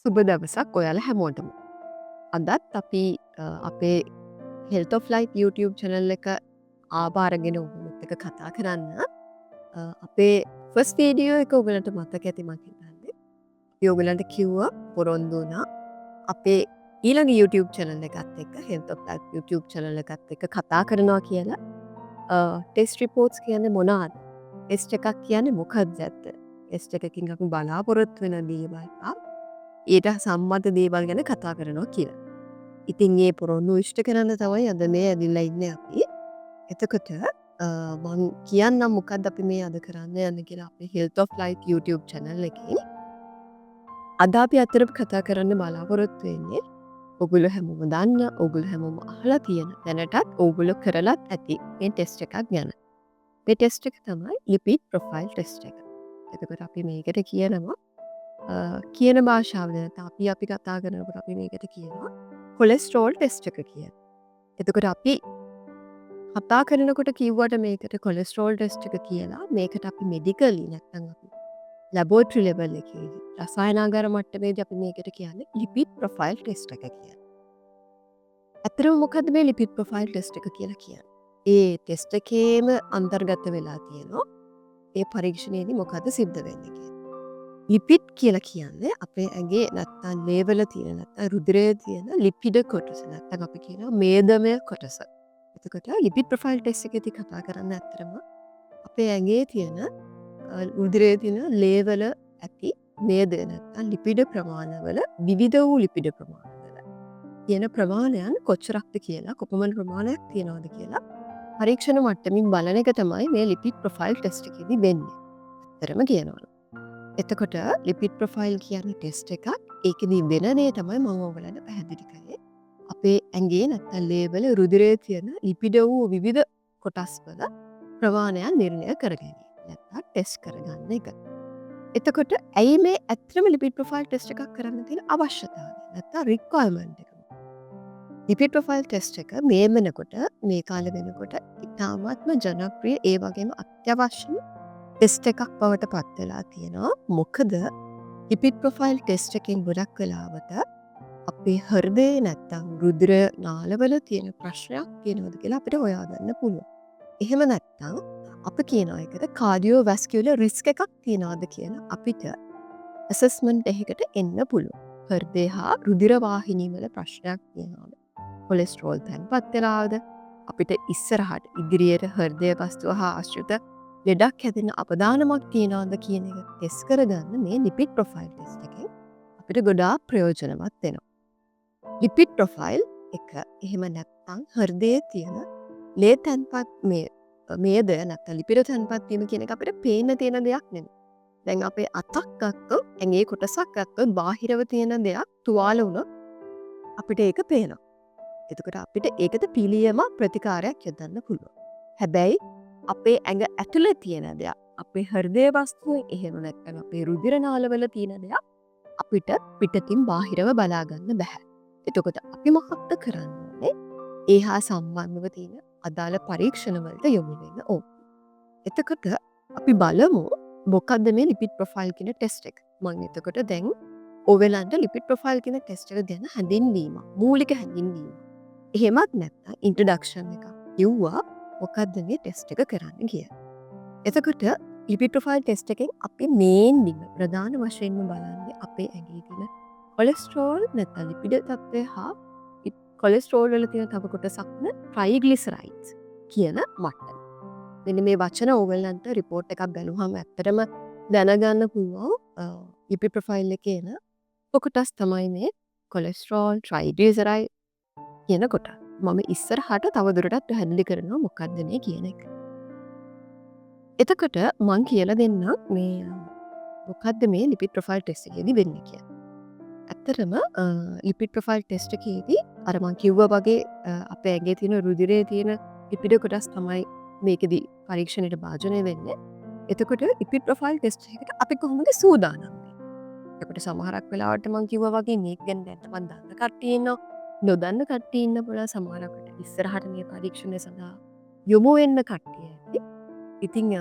සුබ දවසක් ඔයාලා හැමෝටම. අදත් අපි අපේ health of life YouTube channel එක ආබාරගෙන ඔයගොල්ලොත් එක්ක කතා කරන්න. අපේ ෆස්ට් වීඩියෝ එක ඔයගලන්ට මතක ඇති මං හිතන්නේ. අපි ඔයගලන්ට කිව්වා පොරොන්දු වුණා අපේ ඊළඟ YouTube channel එකත් එක්ක health of life YouTube channel එකත් එක්ක කතා කරනවා කියලා. ටෙස්ට් රිපෝට්ස් කියන්නේ මොනවාද? ටෙස්ට් එකක් කියන්නේ මොකක්ද ඇත්ත? ටෙස්ට් එකකින් අපි බලාපොරොත්තු වෙන දේවල් ඊට සම්බන්ධ දේවල් ගැන කතා කරනවා කියලා. ඉතින් ඒ පොරොන්දු ඉෂ්ට කරන්න තමයි අද මේ ඇවිල්ලා ඉන්නේ අපි. එතකොට මං කියන්නම් මොකක්ද අපි මේ අද කරන්න යන්නේ කියලා අපේ Health of Life YouTube channel එකේ. අද අපි අතරම කතා කරන්න බලාපොරොත්තු වෙන්නේ ඔයගොල්ලෝ හැමෝම දන්න, ඔයගොල්ලෝ හැමෝම අහලා තියෙන, දැනටත් ඔයගොල්ලෝ කරලත් ඇති මේ ටෙස්ට් එකක් ගැන. මේ ටෙස්ට් එක තමයි lipid profile test එක. එතකොට අපි මේකට කියනවා කියන භාෂාව නැත්නම් අපි කතා කරනකොට අපි මේකට කියනවා කොලෙස්ටරෝල් ටෙස්ට් එක කියලා. එතකොට අපි කතා කරනකොට කිව්වට මේකට කොලෙස්ටරෝල් ටෙස්ට් එක කියලා මේකට අපි මෙඩිකලි නැත්නම් අපි ලැබොරටරි ලෙවල් එකේදී රසායනාගාර මට්ටමේදී අපි මේකට කියන්නේ ලිපිඩ් ප්‍රොෆයිල් ටෙස්ට් එක කියලා. ඇත්තටම මොකද්ද මේ ලිපිඩ් ප්‍රොෆයිල් ටෙස්ට් එක කියලා කියන්නේ? ඒ ටෙස්ට් එකේම අන්තර්ගත වෙලා තියෙනවා ඒ පරීක්ෂණයේදී මොකද්ද සිද්ධ වෙන්නේ කියලා. ලිපිඩ් කියලා කියන්නේ අපේ ඇගේ නැත්තම් ලේවල තියෙන නැත්තම් රුධිරයේ තියෙන ලිපිඩ කොටස නැත්තම් අපි කියනවා මේදමය කොටස. එතකොට ලිපිඩ් ප්‍රොෆයිල් ටෙස්ට් එකේදී කතා කරන්නේ ඇත්තටම අපේ ඇගේ තියෙන රුධිරයේ තියෙන ලේවල ඇති මේද නැත්තම් ලිපිඩ ප්‍රමාණවල විවිධ වූ ලිපිඩ ප්‍රමාණවල තියෙන ප්‍රමාණයන් කොච්චරක්ද කියලා කොපමණ ප්‍රමාණයක් තියෙනවද කියලා පරීක්ෂණ මට්ටමින් බලන එක තමයි මේ ලිපිඩ් ප්‍රොෆයිල් ටෙස්ට් එකේදී වෙන්නේ. ඇත්තටම කියනවා. එතකොට ලිපිඩ් ප්‍රොෆයිල් කියන්නේ ටෙස්ට් එකක්. ඒකෙදී වෙන දේ තමයි මම ඔයගලන්ට පැහැදිලි කළේ. අපේ ඇඟේ නැත්තම් ලේවල රුධිරයේ තියෙන ලිපිඩ වූ විවිධ කොටස් වල ප්‍රමාණයන් නිර්ණය කර ගැනීම. නැත්තම් ටෙස්ට් කරගන්න එක. එතකොට ඇයි මේ ඇත්තම ලිපිඩ් ප්‍රොෆයිල් ටෙස්ට් එකක් කරන්න තියෙන අවශ්‍යතාවය? නැත්තම් රික්වයර්මන්ට් එක. ලිපිඩ් ප්‍රොෆයිල් ටෙස්ට් එක මේ වෙනකොට මේ කාලේ වෙනකොට ඉතාමත්ම ජනප්‍රිය ඒ වගේම අත්‍යවශ්‍ය ටෙස්ට් එකක් බවට පත් වෙලා තියෙනවා. මොකද ලිපිඩ් ප්‍රොෆයිල් ටෙස්ට් එකෙන් ගොඩක් වෙලාවට අපේ හෘදයේ නැත්තම් රුධිර නාලවල තියෙන ප්‍රශ්නයක් තියෙනවද කියලා අපිට හොයාගන්න පුළුවන්. එහෙම නැත්තම් අපි කියනවා ඒකට කාඩියෝවැස්කියුලර් රිස්ක් එකක් තියනවාද කියලා අපිට ඇසස්මන්ට් එකකට එන්න පුළුවන්. හෘදය හා රුධිර වාහිනී වල ප්‍රශ්නයක් තියෙනවද? කොලෙස්ටරෝල් තැන්පත් වෙලාද? අපිට ඉස්සරහට ඉදිරියට හෘදය වස්තුව හා ආශ්‍රිත ලෙඩක් හැදෙන අපදානමක් තියනවාද කියන එක ටෙස්ට් කරගන්න මේ ලිපිඩ් ප්‍රොෆයිල් ටෙස්ට් එකෙන් අපිට ගොඩාක් ප්‍රයෝජනවත් වෙනවා. ලිපිඩ් ප්‍රොෆයිල් එක එහෙම නැත්නම් හෘදයේ තියෙන ලේ තැන්පත් මේද නැත්නම් ලිපිඩ තැන්පත් වීම කියන එක අපිට පේන්න තියෙන දෙයක් නෙමෙයි. දැන් අපේ අතක් ගත්තොත් ඇඟේ කොටසක් ගත්තොත් බාහිරව තියෙන දෙයක් තුවාල වුණොත් අපිට ඒක පේනවා. එතකොට අපිට ඒකට පිළියම ප්‍රතිකාරයක් යොදන්න පුළුවන්. හැබැයි අපේ ඇඟ ඇතුලේ තියෙන දෙයක් අපේ හෘදය වස්තුවේ එහෙම නැත්නම් අපේ රුධිර නාලවල තියෙන දෙයක් අපිට පිටතින් බාහිරව බලා ගන්න බෑ. එතකොට අපි මොකක්ද කරන්න ඕනේ? ඒ හා සම්බන්ධව තියෙන අදාළ පරීක්ෂණ වලට යොමු වෙන්න ඕන. එතකොට අපි බලමු මොකද්ද මේ ලිපිඩ් ප්‍රොෆයිල් කියන ටෙස්ට් එක. මම එතකොට දැන් ඔයගලන්ට ලිපිඩ් ප්‍රොෆයිල් කියන ටෙස්ට් එක ගැන හැඳින්වීම, මූලික හැඳින්වීම. එහෙමත් නැත්නම් ඉන්ට්‍රොඩක්ෂන් එකක් කිව්වා මොකද්ද මේ ටෙස්ට් එක කරන්න කියලා. එතකොට ලිපිඩ් ප්‍රොෆයිල් ටෙස්ට් එකෙන් අපි මේන්ලිම ප්‍රධාන වශයෙන්ම බලන්නේ අපේ ඇඟේ තියෙන කොලෙස්ටරෝල් නැත්නම් ලිපිඩ තත්ත්වය හා කොලෙස්ටරෝල් වල තියෙන තව කොටසක් න ට්‍රයිග්ලිසරයිඩ්ස් කියන මට්ටම. මෙන්න මේ වචන ඕගලන්ට රිපෝට් එකක් බලුවහම ඇත්තටම දැනගන්න පුළුවන් ලිපිඩ් ප්‍රොෆයිල් එකේ එන කොටස් තමයි මේ කොලෙස්ටරෝල් ට්‍රයිග්ලිසරයිඩ් කියන කොට. මම ඉස්සරහට තවදුරටත් පැහැදිලි කරනවා මොකක්ද මේ කියන එක. එතකොට මං කියලා දෙන්නම් මේ මොකක්ද මේ ලිපිඩ් ප්‍රොෆයිල් ටෙස්ට් එකේදී වෙන්නේ කියලා. ඇත්තටම ලිපිඩ් ප්‍රොෆයිල් ටෙස්ට් එකේදී අර මං කිව්වා වගේ අපේ ඇඟේ තියෙන රුධිරයේ තියෙන ලිපිඩ කොටස් තමයි මේකෙදී පරීක්ෂණයට භාජනය වෙන්නේ. එතකොට ලිපිඩ් ප්‍රොෆයිල් ටෙස්ට් එකකට අපි කොහොමද සූදානම් වෙන්නේ? එතකොට සමහරක් වෙලාවට මං කිව්වා වගේ මේක ගැන දැන් තමයි දන්න කට්ටිය ඉන්නවා. නොදන්න කට්ටිය ඉන්න පුළුවන් සමහරකට ඉස්සරහට මේ පරීක්ෂණය සඳහා යොමු වෙන්න කට්ටිය ඇති. ඉතින්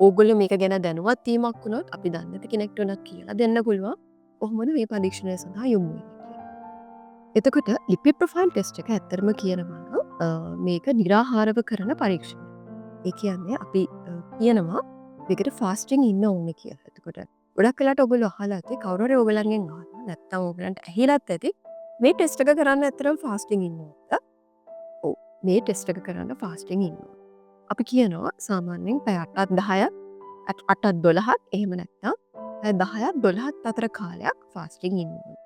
ඕගොල්ලෝ මේක ගැන දැනුවත් වීමක් වුණොත් අපි දන්නට කෙනෙක්ට උනත් කියලා දෙන්න පුළුවන්. කොහොමද මේ පරීක්ෂණය සඳහා යොමු වෙන්නේ කියලා. එතකොට ලිපිඩ් ප්‍රොෆයිල් ටෙස්ට් එක ඇත්තටම කියනවා නම් මේක නිරාහාරව කරන පරීක්ෂණයක්. ඒ කියන්නේ අපි කියනවා මේකට ෆාස්ටිං ඉන්න ඕනේ කියලා. එතකොට ගොඩක් වෙලාවට ඔයගොල්ලෝ අහලා ඇති කවුරු හරි ඔයගලන්ගෙන් අහනවා නැත්නම් ඔයගලන්ට ඇහිලත් ඇති මේ ටෙස්ට් එක කරන්න ඇත්තටම ෆාස්ටිං ඉන්න ඕනද? ඔව් මේ ටෙස්ට් එක කරන්න ෆාස්ටිං ඉන්න ඕන. අපි කියනවා සාමාන්‍යයෙන් පැය 8ක් 10ක් 8ක් 12ක් එහෙම නැත්නම් පැය 10ක් 12ක් අතර කාලයක් ෆාස්ටිං ඉන්න ඕන.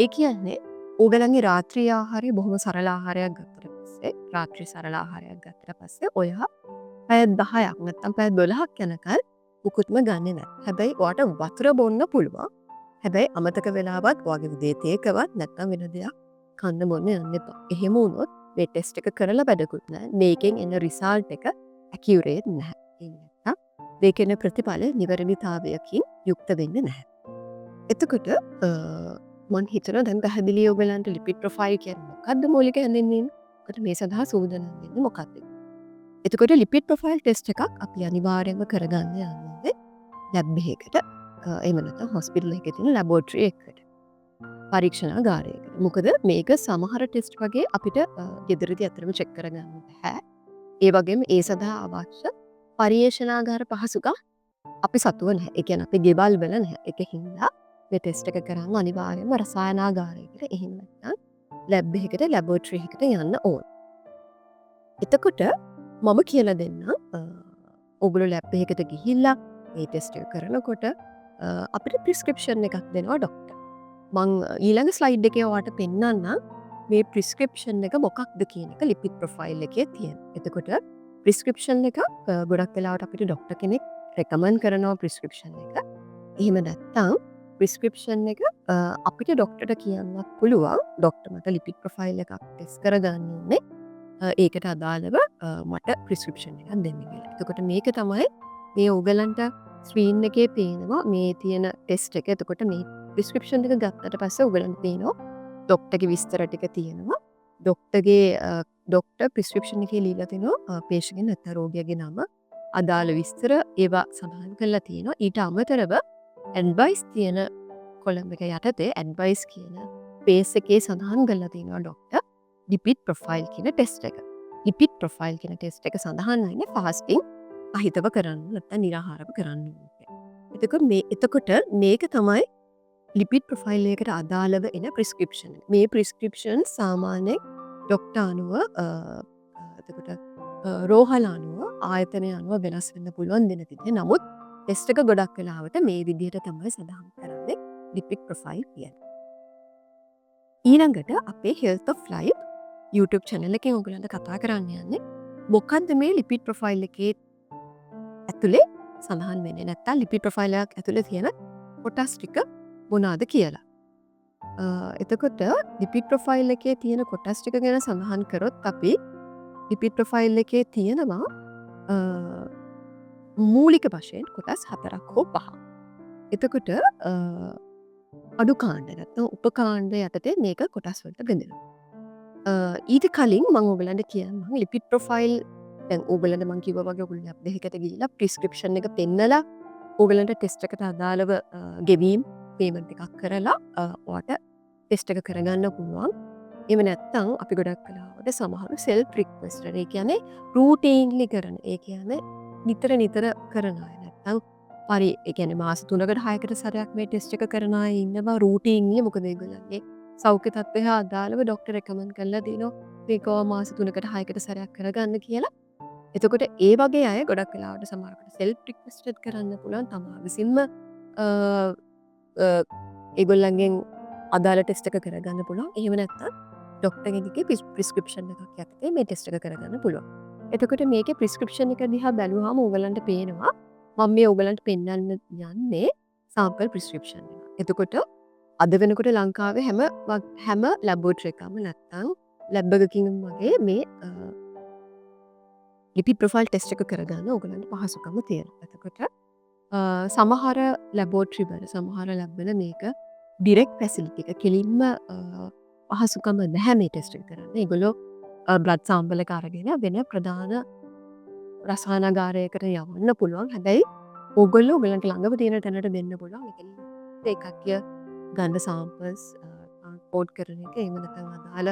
ඒ කියන්නේ ඕගලන්ගේ රාත්‍රී ආහාරය බොහොම සරල ආහාරයක් ගත්තට පස්සේ රාත්‍රී සරල ආහාරයක් ගත්තට පස්සේ ඔයා පැය 10ක් නැත්නම් පැය 12ක් යනකල් මුකුත්ම ගන්නෙ නැහැ. හැබැයි ඔයාට වතුර බොන්න පුළුවන්. හැබැයි අමතක වෙලාවත් ඔයාගේ උදේ තේකවත් නැත්නම් වෙන දෙයක් කන්න බොන්න යන්න එපා. එහෙම වුණොත් මේ ටෙස්ට් එක කරලා වැඩකුත් නැහැ. මේකෙන් එන රිසල්ට් එක ඇකියුරේට් නැහැ. ඒ නැත්නම් මේකේ එන ප්‍රතිඵල නිවැරදිතාවයකින් යුක්ත වෙන්නේ නැහැ. එතකොට මම හිතනවා දැන් පැහැදිලි ඔයගලන්ට ලිපිඩ් ප්‍රොෆයිල් කියන්නේ මොකක්ද මූලික හැඳින්වීම. එතකොට මේ සඳහා සූදානම් වෙන්නේ මොකක්ද? එතකොට ලිපිඩ් ප්‍රොෆයිල් ටෙස්ට් එකක් අපි අනිවාර්යයෙන්ම කරගන්න යන්නේ ලැබ් එකකට. එහෙම නැත්නම් හොස්පිටල් එකේ තියෙන ලැබොරටරි එකකට. පරීක්ෂණාගාරයකට. මොකද මේක සමහර ටෙස්ට් වගේ අපිට ගෙදරදී අතරම චෙක් කරගන්න බෑ. ඒ වගේම ඒ සඳහා අවශ්‍ය පරීක්ෂණාගාර පහසුකම් අපි සතුව නැහැ. ඒ කියන්නේ අපේ ගෙවල් වල නැහැ. ඒකින්ද මේ ටෙස්ට් එක කරන්න අනිවාර්යයෙන්ම රසායනාගාරයකට එහෙම නැත්නම් ලැබ් එකකට ලැබොරටරි එකකට යන්න ඕන. එතකොට මම කියලා දෙන්නම් ඔයගොල්ලෝ ලැබ් එකකට ගිහිල්ලා මේ ටෙස්ට් එක කරනකොට අපිට ප්‍රිස්ක්‍රිප්ෂන් එකක් දෙනවා ડોක්ටර්. මං ඊළඟ ස්ලයිඩ් එකේ ඔයාලට පෙන්නන්නම් මේ ප්‍රිස්ක්‍රිප්ෂන් එක මොකක්ද කියන එක ලිපිඩ් ප්‍රොෆයිල් එකේ තියෙන. එතකොට ප්‍රිස්ක්‍රිප්ෂන් එක ගොඩක් වෙලාවට අපිට ડોක්ටර් කෙනෙක් රෙකමන්ඩ් කරනවා ප්‍රිස්ක්‍රිප්ෂන් එක. එහෙම නැත්නම් ප්‍රිස්ක්‍රිප්ෂන් එක අපිට ડોක්ටර්ට කියන්නත් පුළුවන් ડોක්ටර් මට ලිපිඩ් ප්‍රොෆයිල් එකක් ටෙස්ට් කරගන්න ඕනේ. ඒකට අදාළව මට ප්‍රිස්ක්‍රිප්ෂන් එකක් දෙන්න කියලා. එතකොට මේක තමයි මේ ඕගලන්ට ස්ක්‍රීන් එකේ පේනවා මේ තියෙන ටෙස්ට් එක. එතකොට මේ ප්‍රිස්ක්‍රිප්ෂන් එක ගත්තට පස්සේ ඔයගලන්ට පේනවා ડોක්ටර්ගේ විස්තර ටික තියෙනවා. ડોක්ටර් ප්‍රිස්ක්‍රිප්ෂන් එකේ ලියලා තිනවා පේෂන්ට්ගේ නැත්නම් රෝගියාගේ නම අදාළ විස්තර ඒවා සඳහන් කරලා තියෙනවා. ඊට අමතරව ඇඩ්වයිස් තියෙන කොලම් එක යටතේ ඇඩ්වයිස් කියන පේස් එකේ සඳහන් කරලා තියෙනවා ડોක්ටර් ලිපිඩ් ප්‍රොෆයිල් කියන ටෙස්ට් එක. ලිපිඩ් ප්‍රොෆයිල් කියන ටෙස්ට් එක සඳහන් වෙන්නේ ෆාස්ටිං අහිතව කරන්න නැත්නම් නිරාහාරව කරන්න ඕනේ. එතකොට මේක තමයි ලිපිඩ් ප්‍රොෆයිල් එකට අදාළව එන ප්‍රිස්ක්‍රිප්ෂන්. මේ ප්‍රිස්ක්‍රිප්ෂන් සාමාන්‍යයෙන් ડોක්ටර් අනුව එතකොට රෝහල අනුව ආයතනය අනුව වෙනස් වෙන්න පුළුවන් දෙන විදිහ. නමුත් ටෙස්ට් එක ගොඩක් වෙලාවට මේ විදිහට තමයි සඳහන් කරන්නේ ලිපිඩ් ප්‍රොෆයිල් කියන්නේ. ඊළඟට අපේ Health of Life YouTube channel එකෙන් ඔයගලන්ට කතා කරන්න යන්නේ මොකක්ද මේ ලිපිඩ් ප්‍රොෆයිල් එකේ ඇතුලේ සඳහන් වෙන්නේ නැත්නම් ලිපිඩ් ප්‍රොෆයිල් එකක් ඇතුලේ තියෙන කොටස් ටික මොනවාද කියලා. එතකොට ලිපිඩ් ප්‍රොෆයිල් එකේ තියෙන කොටස් ටික ගැන සඳහන් කරොත් අපි ලිපිඩ් ප්‍රොෆයිල් එකේ තියෙනවා මූලික වශයෙන් කොටස් 4ක් හෝ 5ක්. එතකොට අඩු කාණ්ඩ නැත්නම් උපකාණ්ඩ යටතේ මේක කොටස් වලට බෙදෙනවා. ඊට කලින් මම ඔයගලන්ට කියන්නම් ලිපිඩ් ප්‍රොෆයිල් දැන් ඕගලන්ට මම කිව්වා වගේ ඔයගොල්ලෝ ලැබ් එකකට ගිහිල්ලා ප්‍රිස්ක්‍රිප්ෂන් එක පෙන්නලා ඕගලන්ට ටෙස්ට් එකට අදාළව ගෙවීම් පේමන්ට් එකක් කරලා ඔයාට ටෙස්ට් එක කරගන්න පුළුවන්. එහෙම නැත්නම් අපි ගොඩක් වෙලාවට සමහරු සෙල්ෆ් රික්වෙස්ට් ඒ කියන්නේ රූටින්ලි කරන. ඒ කියන්නේ නිතර කරන අය නැත්නම් ඒ කියන්නේ මාස 3කට 6කට සැරයක් මේ ටෙස්ට් එක කරන අය ඉන්නවා රූටින්ලි. මොකද ඒගොල්ලන්ගේ සෞඛ්‍ය තත්ත්වය හා අදාළව ડોක්ටර් රෙකමන්ඩ් කරලා දෙනවා මේක මාස 3කට 6කට සැරයක් කරගන්න කියලා. එතකොට ඒ වගේ අය ගොඩක් වෙලාවට සමහරකට සෙල්ෆ් රික්වෙස්ට් කරන්න පුළුවන් තමා විසින්ම ඒගොල්ලන්ගෙන් අදාළ ටෙස්ට් එක කරගන්න පුළුවන්. එහෙම නැත්නම් ડોක්ටර් කෙනෙක්ගේ ප්‍රිස්ක්‍රිප්ෂන් එකක් යටතේ මේ ටෙස්ට් එක කරගන්න පුළුවන්. එතකොට මේකේ ප්‍රිස්ක්‍රිප්ෂන් එක දිහා බැලුවාම ඕගලන්ට පේනවා මම මේ ඕගලන්ට පෙන්වන්න යන්නේ සාම්පල් ප්‍රිස්ක්‍රිප්ෂන් එක. එතකොට අද වෙනකොට ලංකාවේ හැම ලැබොරටරි එකක්ම නැත්නම් ලැබ් එකකින් වගේ මේ ලිපිඩ් ප්‍රොෆයිල් ටෙස්ට් එක කරගන්න ඕගලන්ට පහසුකම තියෙනවා. එතකොට සමහර ලැබොරටරි වල සමහර ලැබ් වල මේක ඩිරෙක්ට් ෆැසිලිටි එක කෙලින්ම පහසුකම නැහැ මේ ටෙස්ට් එක කරන්න. ඒගොල්ලෝ බ්ලඩ් සාම්පල් එක අරගෙන වෙන ප්‍රධාන රසායනාගාරයකට යවන්න පුළුවන්. හැබැයි ඕගොල්ලෝ ඔයගලන්ට ළඟම තියෙන තැනට දෙන්න පුළුවන්. ඒකයි ගන්න සාම්පල්ස් පෝඩ් කරන එක එහෙම නැත්නම් අදාළ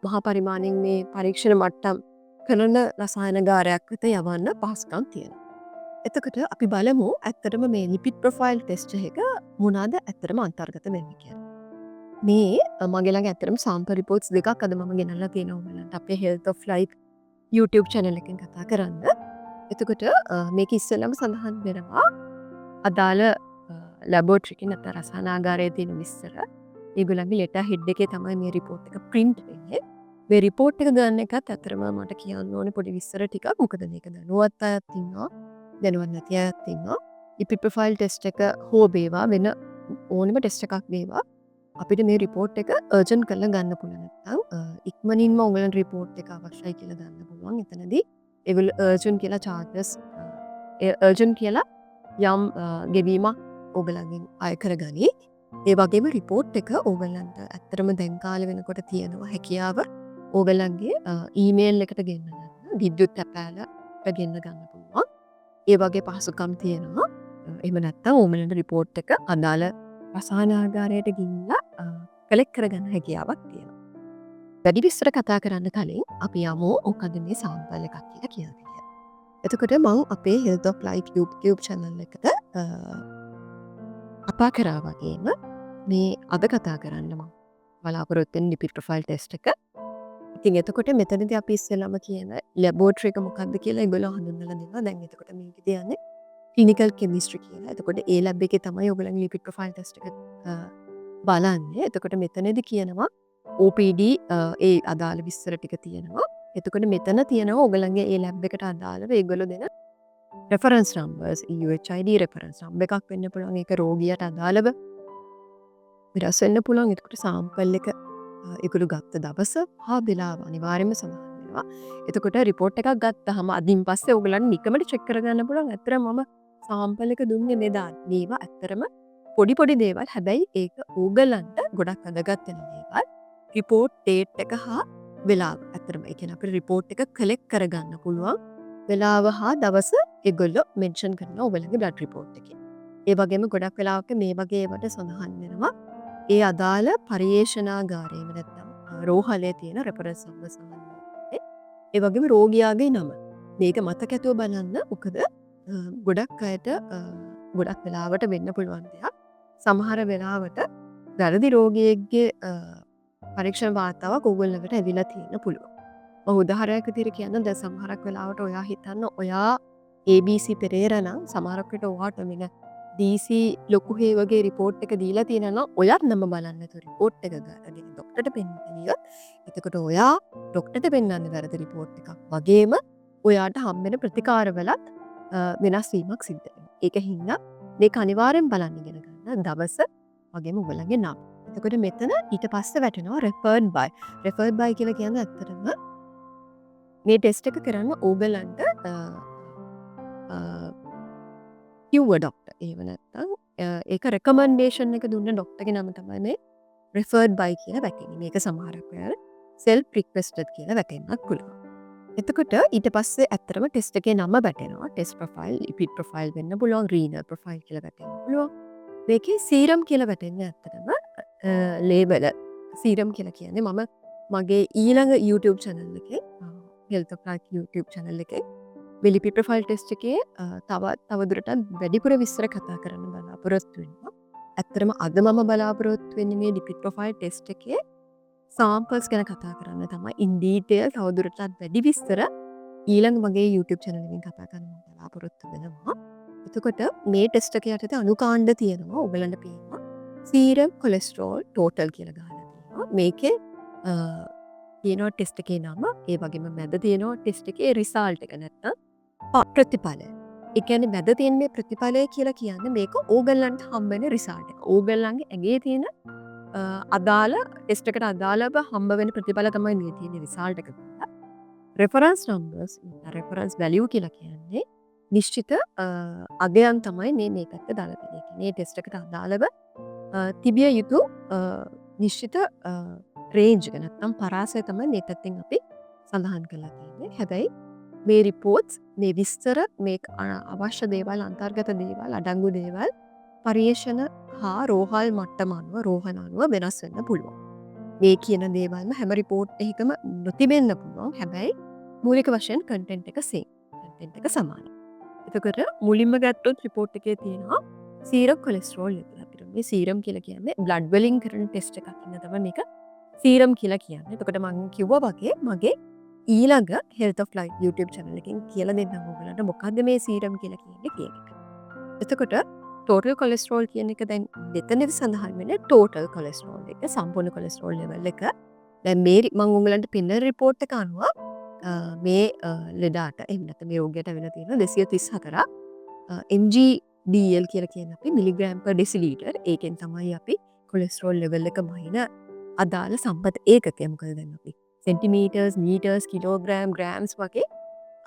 මහා පරිමාණයෙන් මේ පරීක්ෂණ මට්ටම් කරන රසායනගාරයක් වෙත යවන්න පහසුකම් තියෙනවා. එතකොට අපි බලමු ඇත්තටම මේ ලිපිඩ් ප්‍රොෆයිල් ටෙස්ට් එක මොනවාද ඇත්තටම අන්තර්ගත වෙන්නේ කියලා. මේ මගේ ළඟ ඇත්තටම සාම්පල් රිපෝට්ස් දෙකක් අද මම ගෙනල්ලා තියෙනවා ඔයාලන්ට අපේ Health of Life YouTube channel එකෙන් කතා කරන්න. එතකොට මේක ඉස්සෙල්ලම සඳහන් වෙනවා අදාළ ලැබෝරටරි එකේ නැත්නම් රසායනාගාරයේ තියෙන විස්තර. ඒගොල්ලන්ගේ ලෙටර් හෙඩ් එකේ තමයි මේ රිපෝට් එක print වෙන්නේ. මේ රිපෝට් එක ගන්න එකත් ඇත්තටම මට කියන්න ඕනේ පොඩි විස්තර ටිකක්. මොකද මේක දැනුවත් අයත් ඉන්නවා. දැනුවත් නැති අයත් ඉන්නවා. ලිපිඩ් ප්‍රොෆයිල් ටෙස්ට් එක හෝ වේවා වෙන ඕනෙම ටෙස්ට් එකක් වේවා අපිට මේ රිපෝට් එක අර්ජන්ට් කරලා ගන්න පුළුවන් නැත්නම් ඉක්මනින්ම ඔයගලන්ට රිපෝට් එක අවශ්‍යයි කියලා ගන්න පුළුවන්. එතනදී ඒගොල්ලෝ අර්ජන්ට් කියලා චාර්ජස් අර්ජන්ට් කියලා යම් ගෙවීමක් ඔයගලගෙන් අය කරගනි. ඒ වගේම රිපෝට් එක ඔයගලන්ට ඇත්තටම දැන් කාලේ වෙනකොට තියෙනවා හැකියාව ඔයගලන්ගේ ඊමේල් එකට ගෙන්න ගන්න. විද්‍යුත් තැපෑලට ගෙන්න ගන්න පුළුවන්. ඒ වගේ පහසුකම් තියෙනවා. එහෙම නැත්නම් ඕමලන්ට රිපෝට් එක අදාළ රසායනාගාරයට ගිහිල්ලා කලෙක්ට් කරගන්න හැකියාවක් තියෙනවා. වැඩි විස්තර කතා කරන්න කලින් අපි යමු මොකද මේ සාම්පල් එකක් කියලා කියන්නේ. එතකොට මම අපේ Health of Life YouTube channel එකට කතා කරා වගේම මේ අද කතා කරන්න මම බලාපොරොත්තු වෙන ලිපිඩ් ප්‍රොෆයිල් ටෙස්ට් එක. ඉතින් එතකොට මෙතනදී අපි ඉස්සෙල්ලාම කියන ලැබෝරටරි එක මොකක්ද කියලා ඒගොල්ලෝ හඳුන්වලා දෙනවා. දැන් එතකොට මේකදී යන්නේ ක්ලිනිකල් කෙමිස්ට්‍රි කියලා. එතකොට ඒ ලැබ් එකේ තමයි ඔයගොල්ලන්ගේ ලිපිඩ් ප්‍රොෆයිල් ටෙස්ට් එක බලන්නේ. එතකොට මෙතනදී කියනවා OPD ඒ අදාළ විස්තර ටික තියෙනවා. එතකොට මෙතන තියෙනවා ඔයගොල්ලන්ගේ ඒ ලැබ් එකට අදාළව ඒගොල්ලෝ දෙන reference numbers UHID reference number එකක් වෙන්න පුළුවන්. ඒක රෝගියාට අදාළව වෙනස් වෙන්න පුළුවන්. එතකොට සාම්පල් එක ඒගොල්ලෝ ගත්ත දවස හා වෙලාව අනිවාර්යයෙන්ම සඳහන් වෙනවා. එතකොට රිපෝට් එකක් ගත්තාම අදින් පස්සේ ඔයගොල්ලන්ට නිකමට චෙක් කරගන්න පුළුවන්. ඇත්තටම මම සාම්පල් එක දුන්නේ මෙදා. මේවා ඇත්තටම පොඩි පොඩි දේවල්. හැබැයි ඒක ඕගලන්ට ගොඩක් වැදගත් වෙන දේවල්. රිපෝට් ඩේට් එක හා වෙලාව. ඇත්තටම ඒ කියන්නේ අපිට රිපෝට් එක කලෙක්ට් කරගන්න පුළුවන්. වෙලාව හා දවස ඒගොල්ලෝ මෙන්ෂන් කරනවා ඔයගලගේ බ්ලඩ් රිපෝට් එකේ. ඒ වගේම ගොඩක් වෙලාවක මේ වගේ ඒවාට සඳහන් වෙනවා ඒ අදාළ පර්යේෂණාගාරයේම නැත්නම් රෝහලේ තියෙන රෙෆරන්ස් නම්බර් සඳහන් වෙන්නේ. ඒ වගේම රෝගියාගේ නම. මේක මතක ඇතුව බලන්න. මොකද ගොඩක් අයට ගොඩක් වෙලාවට වෙන්න පුළුවන් දෙයක්. සමහර වෙලාවට වැරදි රෝගියෙක්ගේ පරීක්ෂණ වාර්තාවක් ඕගොල්ලන්ට ඇවිල්ලා තියෙන්න පුළුවන්. මම උදාහරණයක් විදිහට කියන්නම්. දැන් සමහරක් වෙලාවට ඔයා හිතන්න ඔයා ABC පෙරේරා නම් සමහරක් විට ඔයාට මෙන්න DC ලොකු හේවගේ රිපෝට් එක දීලා තියෙනවා නම් ඔයත් නම බලන්න නැතුව රිපෝට් එක ගන්න ડોක්ටර්ට පෙන්නන්න. එතකොට ඔයා ડોක්ටර්ට පෙන්නන්නේ වැරදි රිපෝට් එකක්. වගේම ඔයාට හම්බෙන ප්‍රතිකාරවලත් වෙනස් වීමක් සිද්ධ වෙනවා. ඒක හින්දා මේක අනිවාර්යෙන් බලන්න ඉගෙන ගන්න. දවස වගේම ඔයගලගේ නම. එතකොට මෙතන ඊට පස්සේ වැටෙනවා referred by. referred by කියලා කියන්නේ ඇත්තටම මේ ටෙස්ට් එක කරන්න ඕගලන්ට කිව්ව ඩොක්ටර්. එහෙම නැත්නම් ඒක රෙකමන්ඩේෂන් එක දුන්න ඩොක්ටර්ගේ නම තමයි මේ referred by කියලා වැටෙන්නේ. මේක සමහරක් වෙලාවට self requested කියලා වැටෙන්නත් පුළුවන්. එතකොට ඊට පස්සේ ඇත්තටම ටෙස්ට් එකේ නම වැටෙනවා. ටෙස්ට් ප්‍රොෆයිල්, ලිපිඩ් ප්‍රොෆයිල් වෙන්න පුළුවන්, රීනල් ප්‍රොෆයිල් කියලා වැටෙන්න පුළුවන්. මේකේ සීරම් කියලා වැටෙන්නේ ඇත්තටම ලේබල්. සීරම් කියලා කියන්නේ මම මගේ ඊළඟ YouTube channel එකේ Health of Life YouTube channel එකේ මේ ලිපිඩ් ප්‍රොෆයිල් ටෙස්ට් එකේ තවදුරටත් වැඩිපුර විස්තර කතා කරන්න බලාපොරොත්තු වෙනවා. ඇත්තටම අද මම බලාපොරොත්තු වෙන්නේ මේ ලිපිඩ් ප්‍රොෆයිල් ටෙස්ට් එකේ සාම්පල්ස් ගැන කතා කරන්න තමයි. ඉන් ඩීටේල් තවදුරටත් වැඩි විස්තර ඊළඟ මගේ YouTube channel එකෙන් කතා කරන්න බලාපොරොත්තු වෙනවා. එතකොට මේ ටෙස්ට් එක යටතේ අනුකාණ්ඩ තියෙනවා. ඔයගලන්ට පේනවා සීරම් කොලෙස්ටරෝල් ටෝටල් කියලා ගහලා තියෙනවා. මේකේ තියෙනවා ටෙස්ට් එකේ නම. ඒ වගේම මැද තියෙනවා ටෙස්ට් එකේ රිසල්ට් එක නැත්නම් ප්‍රතිඵලය. ඒ කියන්නේ මැද තියෙන මේ ප්‍රතිඵලය කියලා කියන්නේ මේක ඕගලන්ට හම්බෙන රිසල්ට් එක. ඕගලන්ගේ ඇඟේ තියෙන අදාළ ටෙස්ට් එකට අදාළව හම්බ වෙන ප්‍රතිඵල තමයි මේ තියෙන රිසල්ට් එක කියලා. රෙෆරන්ස් නම්බර්ස්, රෙෆරන්ස් වැලියු කියලා කියන්නේ නිශ්චිත අගයන් තමයි මේකට දාලා තියෙන්නේ. ඒ කියන්නේ ටෙස්ට් එකට අදාළව තිබිය යුතු නිශ්චිත රේන්ජ් එක නැත්නම් පරාසය තමයි මේ පැත්තෙන් අපි සඳහන් කරලා තියෙන්නේ. හැබැයි මේ රිපෝට්ස් මේ විස්තර මේ අවශ්‍ය දේවල් අන්තර්ගත දේවල් අඩංගු දේවල් පර්යේෂණ හා රෝහල් මට්ටම අනුව රෝහණ අනුව වෙනස් වෙන්න පුළුවන්. මේ කියන දේවල්ම හැම රිපෝට් එකකම නොතිබෙන්න පුළුවන්. හැබැයි මූලික වශයෙන් කන්ටෙන්ට් එක සේම්. කන්ටෙන්ට් එක සමානයි. එතකොට මුලින්ම ගත්තොත් රිපෝට් එකේ තියෙනවා සීරම් කොලෙස්ටරෝල් ලෙවල්. අපිට මේ සීරම් කියලා කියන්නේ බ්ලඩ් වලින් කරන ටෙස්ට් එකක් ඉන්න තමයි මේක සීරම් කියලා කියන්නේ. එතකොට මම කිව්වා වගේ මගේ ඊළඟ Health of Life YouTube channel එකෙන් කියලා දෙන්නම් ඔයගලන්ට මොකද්ද මේ සීරම් කියලා කියන්නේ කියන එක. එතකොට ටෝටල් කොලෙස්ටරෝල් කියන එක දැන් මෙතනදි සඳහන් වෙන්නේ ටෝටල් කොලෙස්ටරෝල් එක සම්පූර්ණ කොලෙස්ටරෝල් ලෙවල් එක. දැන් මේ මම ඔයගලන්ට පෙන්නන රිපෝට් එක අනුව මේ ලෙඩාට එහෙම නැත්නම් මේ රෝගියට වෙලා තියෙන 234ක් MGDL කියලා කියන අපි මිලිග්‍රෑම් per ඩෙසිලීටර්. ඒකෙන් තමයි අපි කොලෙස්ටරෝල් ලෙවල් එක මහින අදාළ සම්පත ඒකකය. මොකද දැන් අපි සෙන්ටිමීටර්ස් මීටර්ස් කිලෝග්‍රෑම් ග්‍රෑම්ස් වගේ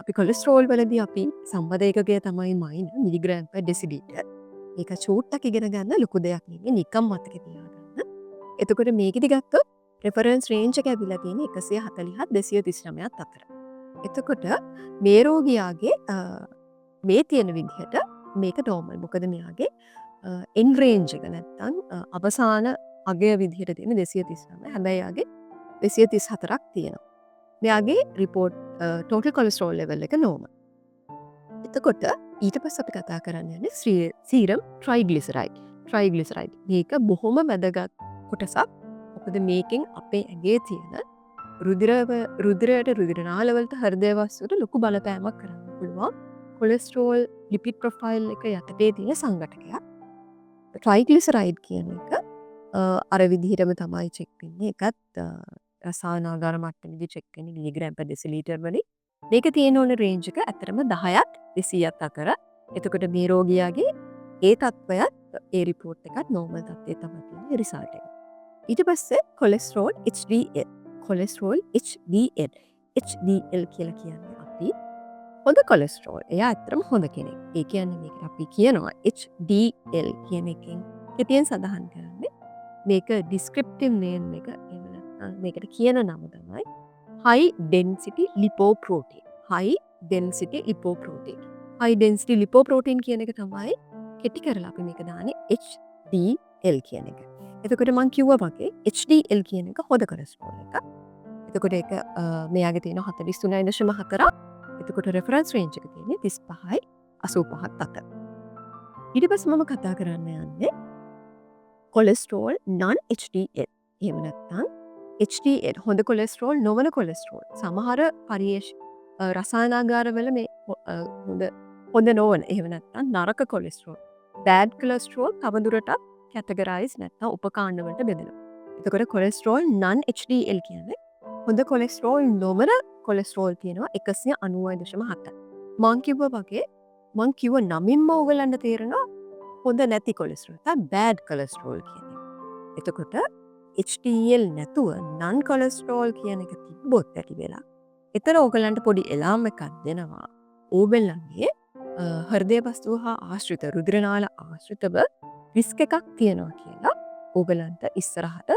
අපි කොලෙස්ටරෝල් වලදී අපි සම්පත ඒකකය තමයි මහින මිලිග්‍රෑම් per ඩෙසිලීටර්. ඒක චූට්ටක් ඉගෙන ගන්න ලොකු දෙයක් නෙමෙයි නිකම් මතක තියාගන්න. එතකොට මේකෙදි ගත්තොත් රෙෆරන්ස් රේන්ජ් එක ඇවිල්ලා තියෙන්නේ 147 239ත් අතර. එතකොට මේ රෝගියාගේ මේ තියෙන විදිහට මේක නෝමල්. මොකද මෙයාගේ එන් රේන්ජ් එක නැත්තම් අවසාන අගය විදිහට තියෙන 239. හැබැයි යාගේ 234ක් තියෙනවා. මෙයාගේ රිපෝට් ටෝටල් කොලෙස්ටරෝල් ලෙවල් එක නෝමල්. එතකොට ඊට පස්සේ අපි කතා කරන්න යන්නේ සීරම් ට්‍රයිග්ලිසරයිඩ්. ට්‍රයිග්ලිසරයිඩ් මේක බොහොම වැදගත් කොටසක්. මොකද මේකෙන් අපේ ඇඟේ තියෙන රුධිරයට රුධිර නාලවලට හෘදය වස්තුවට ලොකු බලපෑමක් කරන්න පුළුවන්. කොලෙස්ටරෝල් ලිපිඩ් ප්‍රොෆයිල් එක යටතේ තියෙන සංඝටකයක්. ට්‍රයිග්ලිසරයිඩ් කියන එක අර විදිහටම තමයි චෙක් වෙන්නේ. ඒකත් රසායනාගාර මට්ටමේදී චෙක් වෙන්නේ මිලිග්‍රෑම් per ඩෙසිලීටර් වලින්. මේක තියෙන ඕන රේන්ජ් එක ඇත්තටම 10ත් 200ත් අතර. එතකොට මේ රෝගියාගේ ඒ තත්ත්වයත් ඒ රිපෝට් එකත් නෝමල් තත්ත්වයේ තමයි තියෙන රිසල්ට් එක. ඊට පස්සේ cholesterol HDL. Cholesterol HDL. HDL කියලා කියන්නේ අපි හොඳ කොලෙස්ටරෝල්. එයා ඇත්තටම හොඳ කෙනෙක්. ඒ කියන්නේ මේකට අපි කියනවා HDL කියන එකෙන් කෙටියෙන් සඳහන් කරන්නේ මේක ඩිස්ක්‍රිප්ටිව් නේම් එක. එහෙම නැත්නම් මේකට කියන නම තමයි high density lipoprotein. high density lipoprotein. high density lipoprotein කියන එක තමයි කෙටි කරලා අපි මේක දාන්නේ HDL කියන එක. එතකොට මම කිව්වා වගේ HDL කියන එක හොඳ කොලෙස්ටරෝල් එකක්. එතකොට ඒක මෙයාගේ තියෙන 43.4ක්. එතකොට රෙෆරන්ස් රේන්ජ් එක තියෙන්නේ 35යි 85ත් අතර. ඊට පස්සේ මම කතා කරන්න යන්නේ කොලෙස්ටරෝල් non HDL. එහෙම නැත්නම් HDL හොඳ කොලෙස්ටරෝල් නොවන කොලෙස්ටරෝල්. සමහර රසායනාගාරවල මේ හොඳ නොවන එහෙම නැත්නම් නරක කොලෙස්ටරෝල් බෑඩ් කොලෙස්ටරෝල් තවදුරටත් කැටගරයිස් නැත්නම් උපකාණ්ඩ වලට බෙදෙනවා. එතකොට කොලෙස්ටරෝල් non HDL කියන්නේ හොඳ කොලෙස්ටරෝල් නොවන කොලෙස්ටරෝල් තියෙනවා 190.7. මං කිව්වා වගේ මං කිව්ව නමින්ම ඔයගලන්ට තේරෙනවා හොඳ නැති කොලෙස්ටරෝල්. තමයි බෑඩ් කොලෙස්ටරෝල් කියන්නේ. එතකොට HDL නැතුව non කොලෙස්ටරෝල් කියන එක තිබ්බොත් ඇති වෙලා. එතන ඔයගලන්ට පොඩි එලාම් එකක් දෙනවා. ඕගොල්ලන්ගේ හෘදය වස්තුව හා ආශ්‍රිත රුධිර නාල ආශ්‍රිතව රිස්ක් එකක් තියෙනවා කියලා. ඕගලන්ට ඉස්සරහට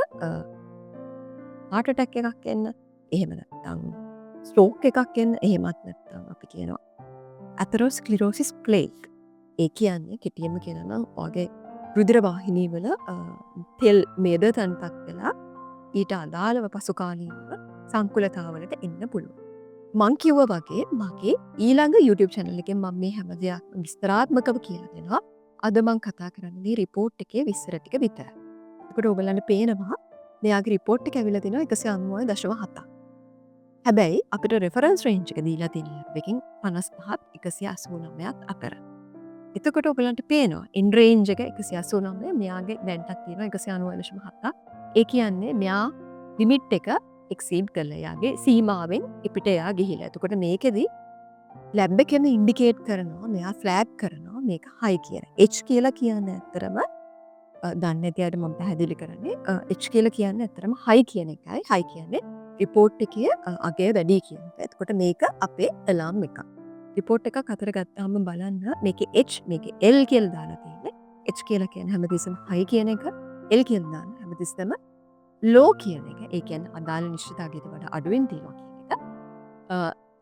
heart attack එකක් එන්න, එහෙම නැත්නම් stroke එකක් එන්න, එහෙමත් නැත්නම් අපි කියනවා atherosclerosis plaque. ඒ කියන්නේ කෙටියෙන්ම කියනවා නම් ඔයගේ රුධිර වාහිනී වල තෙල් මේද තන්පත් වෙලා ඊට අදාළව පසුකාලීනව සංකුලතාවලට එන්න පුළුවන්. මං කිව්වා වගේ මගේ ඊළඟ YouTube channel එකෙන් මම මේ හැම දෙයක්ම විස්තරාත්මකව කියලා දෙනවා. අද මං කතා කරන්නේ රිපෝට් එකේ විස්තර ටික විතරයි. ඒකට ඔයගලන්ට පේනවා මෙයාගේ රිපෝට් එක ඇවිල්ලා තිනවා 190.7ක්. හැබැයි අපිට රෙෆරන්ස් රේන්ජ් එක දීලා තියෙනවා එකකින් 55ත් 189ත් අතර. එතකොට ඔයගලන්ට පේනවා ඉන් රේන්ජ් එක 189 මෙයාගේ දැන්ටත් තියෙනවා 190.7ක්. ඒ කියන්නේ මෙයා ලිමිට් එක එක්සීඩ් කරලා යාගේ සීමාවෙන් පිට එයා ගිහිලා. එතකොට මේකෙදි ලැබ් එකෙන් ඉන්ඩිකේට් කරනවා මෙයා ෆ්ලෑග් කරනවා මේක හයි කියලා. H කියලා කියන්නේ ඇත්තරම දන්නේ නැති අයට මම පැහැදිලි කරන්නේ H කියලා කියන්නේ ඇත්තරම හයි කියන එකයි. හයි කියන්නේ රිපෝට් එකේ අගය වැඩි කියන එක. එතකොට මේක අපේ ඇලාම් එකක්. රිපෝට් එකක් අතර ගත්තාම බලන්න මේකේ H මේකේ L කියලා දාලා තියෙන්නේ. H කියලා කියන්නේ හැමතිස්සෙම හයි කියන එක. L කියලා දාන්න හැමතිස්සෙම ලෝ කියන එක. ඒ කියන්නේ අදාළ නිශ්චිතාගයට වඩා අඩුවෙන් තියෙනවා කියන එක.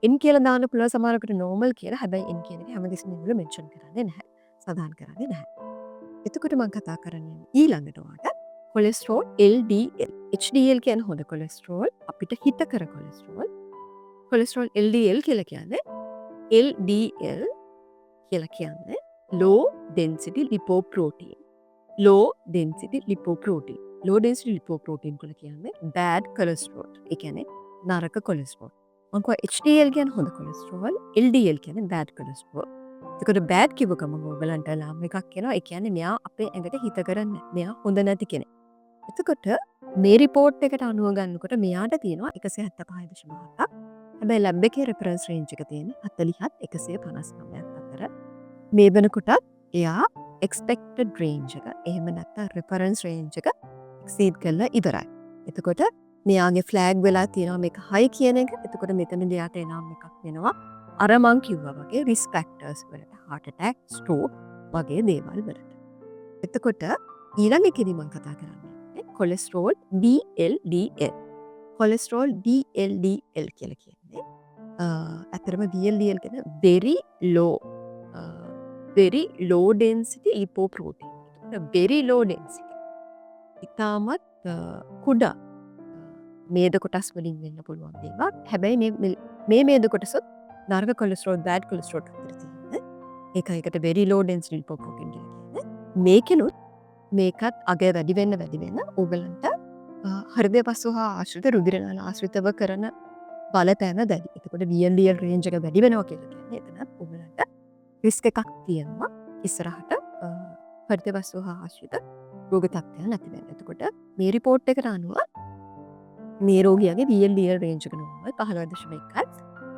N කියලා දාන්න පුළුවන් සමහරකට normal කියලා. හැබැයි N කියන එක හැමතිස්සෙම මෙන්න මෙන්ෂන් කරන්නේ නැහැ. සඳහන් කරන්නේ නැහැ. එතකොට මම කතා කරන්නේ ඊළඟට ඔයාට කොලෙස්ටරෝල් LDL. HDL කියන්නේ හොඳ කොලෙස්ටරෝල්, අපිට හිතකර කොලෙස්ටරෝල්. කොලෙස්ටරෝල් LDL කියලා කියන්නේ LDL කියලා කියන්නේ low density lipoprotein. low density lipoprotein. low density lipoprotein කියලා කියන්නේ bad cholesterol. ඒ කියන්නේ නරක කොලෙස්ටරෝල්. මම කිව්වා HDL කියන්නේ හොඳ කොලෙස්ටරෝල්, LDL කියන්නේ bad cholesterol. එතකොට bad කිව්ව ගමන් ඕගලන්ට ලාම් එකක් එනවා. ඒ කියන්නේ මෙයා අපේ ඇඟට හිත කරන්නේ. මෙයා හොඳ නැති කෙනෙක්. එතකොට මේ රිපෝට් එකට අනුව ගන්නකොට මෙයාට තියෙනවා 175.7ක්. හැබැයි ලැබ් එකේ රෙෆරන්ස් රේන්ජ් එක තියෙන්නේ 40ත් 159ක් අතර. මේ වෙනකොටත් එයා එක්ස්පෙක්ටඩ් රේන්ජ් එක එහෙම නැත්නම් රෙෆරන්ස් රේන්ජ් එක එක්සීඩ් කරලා ඉවරයි. එතකොට මෙයාගේ ෆ්ලෑග් වෙලා තියෙනවා මේක හයි කියන එක. එතකොට මෙතනදී යාට එනම් එකක් වෙනවා. අර මං කිව්වා වගේ රිස්ක් ෆැක්ටර්ස් වලට heart attack, stroke වගේ දේවල් වලට. එතකොට ඊළඟ එකේදී මම කතා කරන්නේ කොලෙස්ටරෝල් DLDL. කොලෙස්ටරෝල් DLDL කියලා කියන්නේ ඇත්තටම DLDL කියන්නේ very low density lipoprotein. very low density. ඉතාමත් කුඩා මේද කොටස් වලින් වෙන්න පුළුවන් දේවල්. හැබැයි මේ මේද කොටස නරක කොලෙස්ටරෝල්, bad කොලෙස්ටරෝල් අතර තියෙන. ඒකට very low density lipoprotein කියලා කියන්නේ. මේකෙනුත් මේකත් අගය වැඩි වෙන්න ඕගලන්ට හෘදය පසු හා ආශ්‍රිත රුධිර නාල ආශ්‍රිතව කරන බලපෑම වැඩි. එතකොට VLDL රේන්ජ් එක වැඩි වෙනවා කියලා කියන්නේ එතනත් ඕගලන්ට රිස්ක් එකක් තියෙනවා. ඉස්සරහට හෘදය පසු හා ආශ්‍රිත රෝග තත්ත්වයන් නැති වෙන්න. එතකොට මේ රිපෝට් එකට අනුව මේ රෝගියාගේ VLDL රේන්ජ් එක නෝමල් 15.1ක්.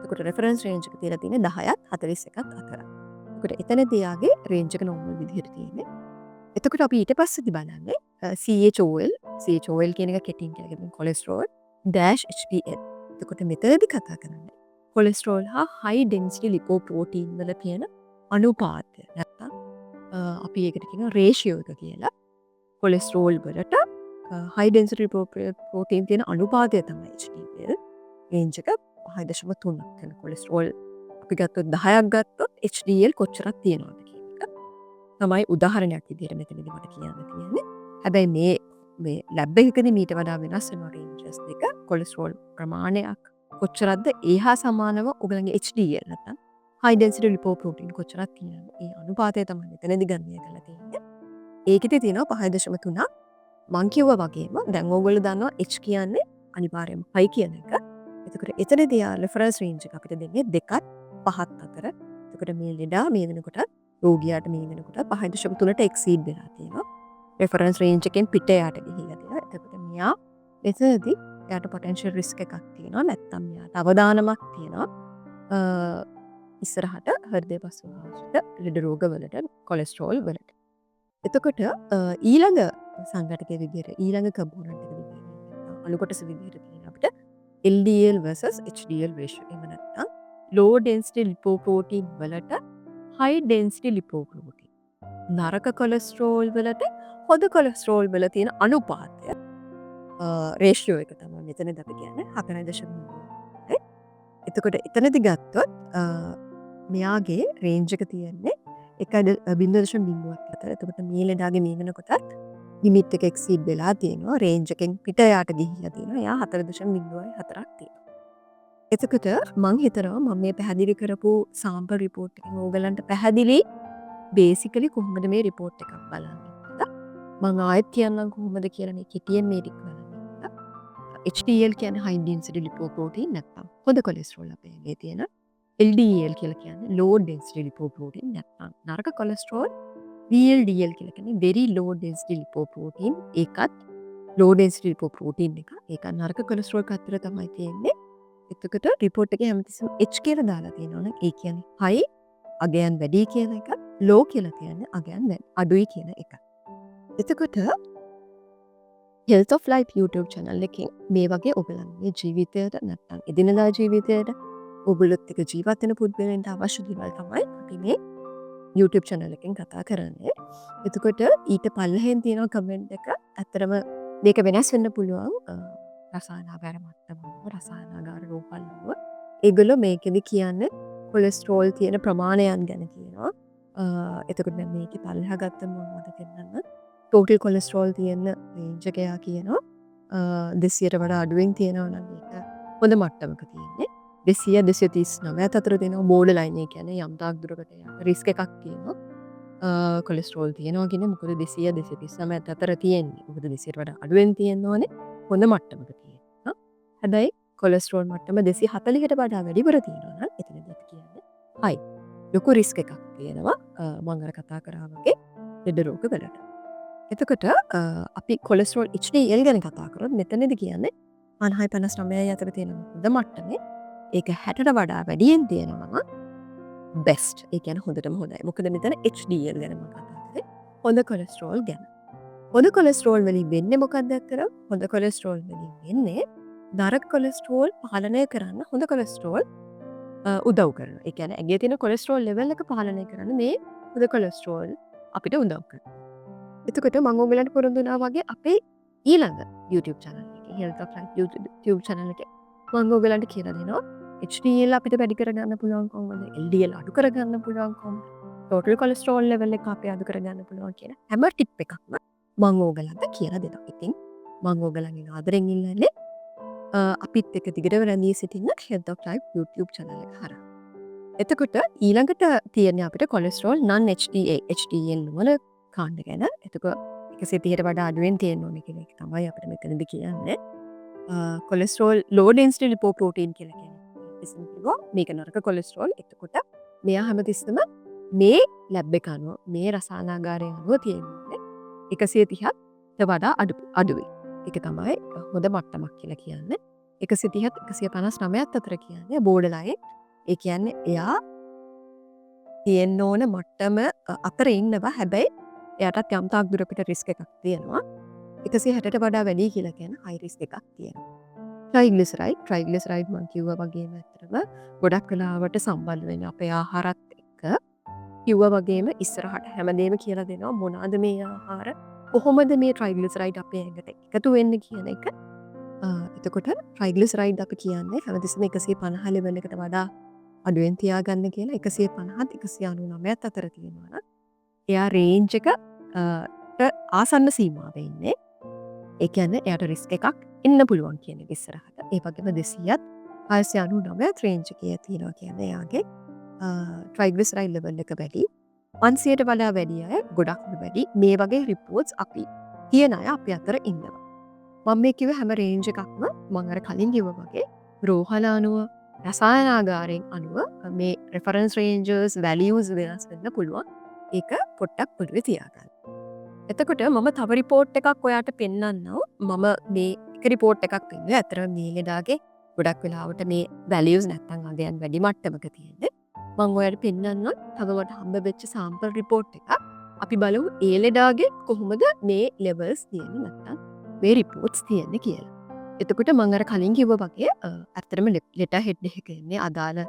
එතකොට රෙෆරන්ස් රේන්ජ් එක තියලා තියෙන්නේ 10ත් 41ක් අතර. එතකොට එතනදී යාගේ රේන්ජ් එක නෝමල් විදිහට තියෙන්නේ. එතකොට අපි ඊට පස්සේදී බලන්නේ CHOL කියන එක කෙටින් කියන්නේ කොලෙස්ටරෝල් -HDL. එතකොට මෙතනදී කතා කරන්නේ කොලෙස්ටරෝල් හා high density lipoprotein වල තියෙන අනුපාතය. නැත්තම් අපි ඒකට කියනවා රේෂියෝ එක කියලා. කොලෙස්ටරෝල් වලට high density lipoprotein තියෙන අනුපාතය තමයි HDL. රේන්ජ් එක 5.3ක් වෙන කොලෙස්ටරෝල් අපි ගත්තොත් 10ක් ගත්තොත් HDL කොච්චරක් තියෙනවද කියන එක තමයි උදාහරණයක් විදිහට මෙතනදී මට කියන්න තියෙන්නේ. හැබැයි මේ ලැබ් එකකදී මීට වඩා වෙනස් වෙනවා රේන්ජස් දෙක. කොලෙස්ටරෝල් ප්‍රමාණයක් කොච්චරක්ද ඒ හා සමානව ඔයගලගේ HDL නැත්නම් high density lipoprotein කොච්චරක් තියෙනවද? ඒ අනුපාතය තමයි මෙතනදී ගණනය කරලා තියෙන්නේ. ඒකෙදි තියෙනවා 5.3ක්. මං කිව්වා වගේම දැන් ඕගොල්ලෝ දන්නවා H කියන්නේ අනිවාර්යයෙන්ම high කියන එක. එතකොට එතනදී රෙෆරන්ස් රේන්ජ් එක අපිට දෙන්නේ 2ත් 5ත් අතර. එතකොට මේ ලෙඩා මේ වෙනකොට රෝගියාට මේ වෙනකොට 5.3ට එක්සීඩ් වෙලා තියෙනවා. රෙෆරන්ස් රේන්ජ් එකෙන් පිට යට ගිහිල්ලා තියෙනවා. එතකොට මෙයා එතනදී එයාට පොටෙන්ෂල් රිස්ක් එකක් තියෙනවා. නැත්තම් මෙයාට අවදානමක් තියෙනවා. ඉස්සරහට හෘදය පසුබාහයට ලෙඩ රෝග වලට කොලෙස්ටරෝල් වලට. එතකොට ඊළඟ සංඝටකයේ විදිහට ඊළඟ කම්පොනන්ට් එක විදිහට අණු කොටස විදිහට තියෙන අපිට LDL versus HDL ratio. එහෙම නැත්නම් low density lipoprotein වලට high density lipoprotein. නරක කොලෙස්ටරෝල් වලට හොඳ කොලෙස්ටරෝල් වල තියෙන අනුපාතය රේෂියෝ එක තමයි මෙතනදී අපි කියන්නේ 4.3. එතකොට එතනදී ගත්තොත් මෙයාගේ රේන්ජ් එක තියෙන්නේ 1.0ක් අතර. එතකොට මේ ලෙඩාගේ මේ වෙනකොටත් ලිමිට් එක එක්සීඩ් වෙලා තියෙනවා. රේන්ජ් එකෙන් පිට යට ගිහිල්ලා තියෙනවා. එයා 4.04ක් තියෙනවා. එතකොට මං හිතනවා මම මේ පැහැදිලි කරපු සාම්පල් රිපෝට් එකෙන් ඕගලන්ට පැහැදිලි බේසිකලි කොහොමද මේ රිපෝට් එකක් බලන්නේ කියලා. මං ආයෙත් කියන්නම් කොහොමද කියලා මේ කෙටියෙන් මේ ටික බලන්න කියලා. HDL කියන්නේ high density lipoprotein නැත්නම් හොඳ කොලෙස්ටරෝල් අපේ ඇඟේ තියෙන. LDL කියලා කියන්නේ low density lipoprotein නැත්නම් නරක කොලෙස්ටරෝල්. VLDL කියලා කියන්නේ very low density lipoprotein. ඒකත් low density lipoprotein එක. ඒක නරක කොලෙස්ටරෝල් අතර තමයි තියෙන්නේ. එතකොට රිපෝට් එකේ හැමතිස්සෙම H කියලා දාලා තියෙනවනේ ඒ කියන්නේ high අගයන් වැඩි කියන එක, low කියලා කියන්නේ අගයන් අඩුයි කියන එක. එතකොට Health of Life YouTube channel එකෙන් මේ වගේ ඔයගලන්ගේ ජීවිතයට නැත්නම් එදිනදා ජීවිතයට ඔයගොල්ලොත් එක්ක ජීවත් වෙන පුද්ගලයන්ට අවශ්‍ය දේවල් තමයි අපි මේ YouTube channel එකෙන් කතා කරන්නේ. එතකොට ඊට පල්ලෙහෙන් තියෙන කමෙන්ට් එක ඇත්තරම මේක වෙනස් වෙන්න පුළුවන්. රසායනාගාර මට්ටමව රසායනාගාර රෝහල්වල ඒගොල්ලෝ මේකෙදි කියන්නේ කොලෙස්ටරෝල් තියෙන ප්‍රමාණයන් ගැන කියනවා. එතකොට දැන් මේකේ පල්ලෙහා ගත්තම මොනවද පෙන්නන්න ටෝටල් කොලෙස්ටරෝල් තියෙන රේන්ජ් එක එයා කියනවා 200ට වඩා අඩුවෙන් තියෙනවා නම් ඒක හොඳ මට්ටමක තියෙන්නේ. 200 239 අතර තියෙනවා බෝඩර් ලයින් ඒ කියන්නේ යම් තාක් දුරකට රිස්ක් එකක් තියෙනවා. කොලෙස්ටරෝල් තියෙනවා කියන්නේ මොකද 200 239 අතර තියෙන්නේ. මොකද 200ට වඩා අඩුවෙන් තියෙන්න ඕනේ හොඳ මට්ටමක තියෙනවා. හැබැයි කොලෙස්ටරෝල් මට්ටම 240ට වඩා වැඩිපුර තියෙනවා නම් එතනදී අපි කියන්නේ හයි. ලොකු රිස්ක් එකක් තියෙනවා මම අර කතා කරා වගේ ලෙඩ රෝග වලට. එතකොට අපි කොලෙස්ටරෝල් HDL ගැන කතා කරොත් මෙතනදී කියන්නේ 56 අතර තියෙන හොඳ මට්ටමේ ඒක 60ට වඩා වැඩියෙන් තියෙනවා නම් බෙස්ට්. ඒ කියන්නේ හොඳටම හොඳයි. මොකද මෙතන HDL ගැන මම කතා කරේ. හොඳ කොලෙස්ටරෝල් ගැන. හොඳ කොලෙස්ටරෝල් වලින් වෙන්නේ මොකක්ද අතර? හොඳ කොලෙස්ටරෝල් වලින් වෙන්නේ නරක කොලෙස්ටරෝල් පාලනය කරන්න හොඳ කොලෙස්ටරෝල් උදව් කරන. ඒ කියන්නේ ඇගේ තියෙන කොලෙස්ටරෝල් ලෙවල් එක පාලනය කරන්න මේ හොඳ කොලෙස්ටරෝල් අපිට උදව් කරනවා. එතකොට මම ඔයගලන්ට පුරුදු වුණා වගේ අපේ ඊළඟ YouTube channel එකේ Health of Life YouTube channel එකේ මම ඔයගලන්ට කියලා දෙනවා HDL අපිට වැඩි කරගන්න පුළුවන් කොහොමද? LDL අඩු කරගන්න පුළුවන් කොහොමද? total cholesterol level එක අපි අඩු කරගන්න පුළුවන් කියන හැම ටිප් එකක්ම මම ඔයගලන්ට කියලා දෙනවා. ඉතින් මම ඔයගලන්ගෙන් ආදරෙන් ඉල්ලන්නේ අපිත් එක්ක දිගට රැඳී සිටින්න Health of Life YouTube channel එක හරහා. එතකොට ඊළඟට තියෙන්නේ අපිට කොලෙස්ටරෝල් non HDL වල කාණ්ඩ ගැන. එතකොට 130ට වඩා අඩුවෙන් තියෙන්න ඕනේ කියන එක තමයි අපිට මෙතනදී කියන්නේ. කොලෙස්ටරෝල් low density lipoprotein කියලා කියන්නේ. ඉතින් මේක නරක කොලෙස්ටරෝල්. එතකොට මෙයා හැමතිස්සෙම මේ ලැබ් එක අනුව මේ රසායනාගාරය අනුව තියෙන්නේ 130ට වඩා අඩුයි. ඒක තමයි හොඳ මට්ටමක් කියලා කියන්නේ. 130ත් 159ත් අතර කියන්නේ බෝඩර් ලයින්. ඒ කියන්නේ එයා තියෙන්න ඕන මට්ටම අතර ඉන්නවා. හැබැයි එයාටත් යම් තාක් දුර අපිට රිස්ක් එකක් තියෙනවා. 160ට වඩා වැඩි කියලා කියන හයි රිස්ක් එකක් තියෙනවා. ට්‍රයිග්ලිසරයිඩ් මම කිව්වා වගේම ඇත්තටම ගොඩක් වෙලාවට සම්බන්ධ වෙන අපේ ආහාරත් එක්ක කිව්වා වගේම ඉස්සරහට හැමදේම කියලා දෙනවා මොනවාද මේ ආහාර කොහොමද මේ ට්‍රයිග්ලිසරයිඩ් අපේ ඇඟට එකතු වෙන්නේ කියන එක. එතකොට ට්‍රයිග්ලිසරයිඩ් අපි කියන්නේ හැමතිස්සෙම 150 ලෙවල් එකට වඩා අඩුවෙන් තියාගන්න කියලා 150ත් 199ත් අතර තියෙනවා නම් එයා රේන්ජ් එක ආසන්න සීමාවේ ඉන්නේ. ඒ කියන්නේ එයාට රිස්ක් එකක් එන්න පුළුවන් කියන එක ඉස්සරහට. ඒ වගේම 200ත් 699ත් රේන්ජ් එකේ තියෙනවා කියන්නේ එයාගේ ට්‍රයිග්ලිසරයිඩ් ලෙවල් එක වැඩි. 500ට වඩා වැඩි අය ගොඩක්ම වැඩි. මේ වගේ රිපෝට්ස් අපි තියෙන අය අපි අතර ඉන්නවා. මම මේ කිව්ව හැම රේන්ජ් එකක්ම මම අර කලින් කිව්වා වගේ රෝහල අනුව රසායනාගාරයෙන් අනුව මේ රෙෆරන්ස් රේන්ජර්ස් වැලියුස් වෙනස් වෙන්න පුළුවන්. ඒක පොඩ්ඩක් පොඩ්ඩක් තියාගන්න. එතකොට මම තව රිපෝට් එකක් ඔයාට පෙන්වන්නම්. මම මේ එක රිපෝට් එකක් පෙන්නුවේ. අතරම මේ ලෙඩාගේ ගොඩක් වෙලාවට මේ වැලියුස් නැත්තම් අගයන් වැඩි මට්ටමක තියෙන්නේ. මම ඔයාලට පෙන්වන්නම් තව මට හම්බ වෙච්ච සාම්පල් රිපෝට් එකක්. අපි බලමු ඒ ලෙඩාගේ කොහොමද මේ ලෙවල්ස් තියෙන්නේ නැත්තම් මේ රිපෝට්ස් තියෙන්නේ කියලා. එතකොට මම අර කලින් කිව්වා වගේ ඇත්තටම ලෙටර් හෙඩ් එකක ඉන්නේ අදාළ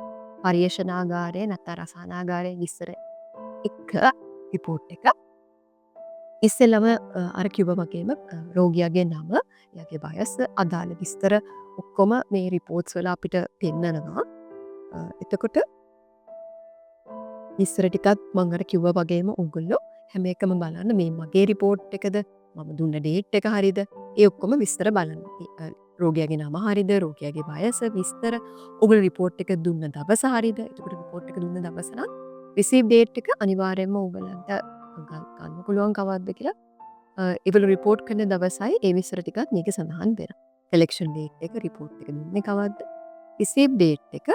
පර්යේෂණාගාරයේ නැත්තම් රසායනාගාරයේ විස්තර එක රිපෝට් එක. ඉස්සෙල්ලම අර කිව්වා වගේම රෝගියාගේ නම, එයාගේ වයස, අදාළ විස්තර ඔක්කොම මේ රිපෝට්ස් වල අපිට පෙන්නනවා. එතකොට විස්තර ටිකත් මම අර කිව්වා වගේම ඔයගොල්ලෝ හැම එකම බලන්න මේ මගේ රිපෝට් එකද මම දුන්න ඩේට් එක හරියද ඒ ඔක්කොම විස්තර බලන්න. රෝගියාගේ නම හරියද, රෝගියාගේ වයස, විස්තර, ඔයගොල්ලෝ රිපෝට් එක දුන්න දවස හරියද? එතකොට රිපෝට් එක දුන්න දවස නම් රිසීව් ඩේට් එක අනිවාර්යයෙන්ම ඔයගලන්ට ගන්න පුළුවන් කවද්ද කියලා ඒවල රිපෝට් කරන දවසයි ඒ විස්තර ටිකත් මේකේ සඳහන් වෙනවා. කලෙක්ෂන් ඩේට් එක, රිපෝට් එක දුන්නේ කවද්ද, රිසීව් ඩේට් එක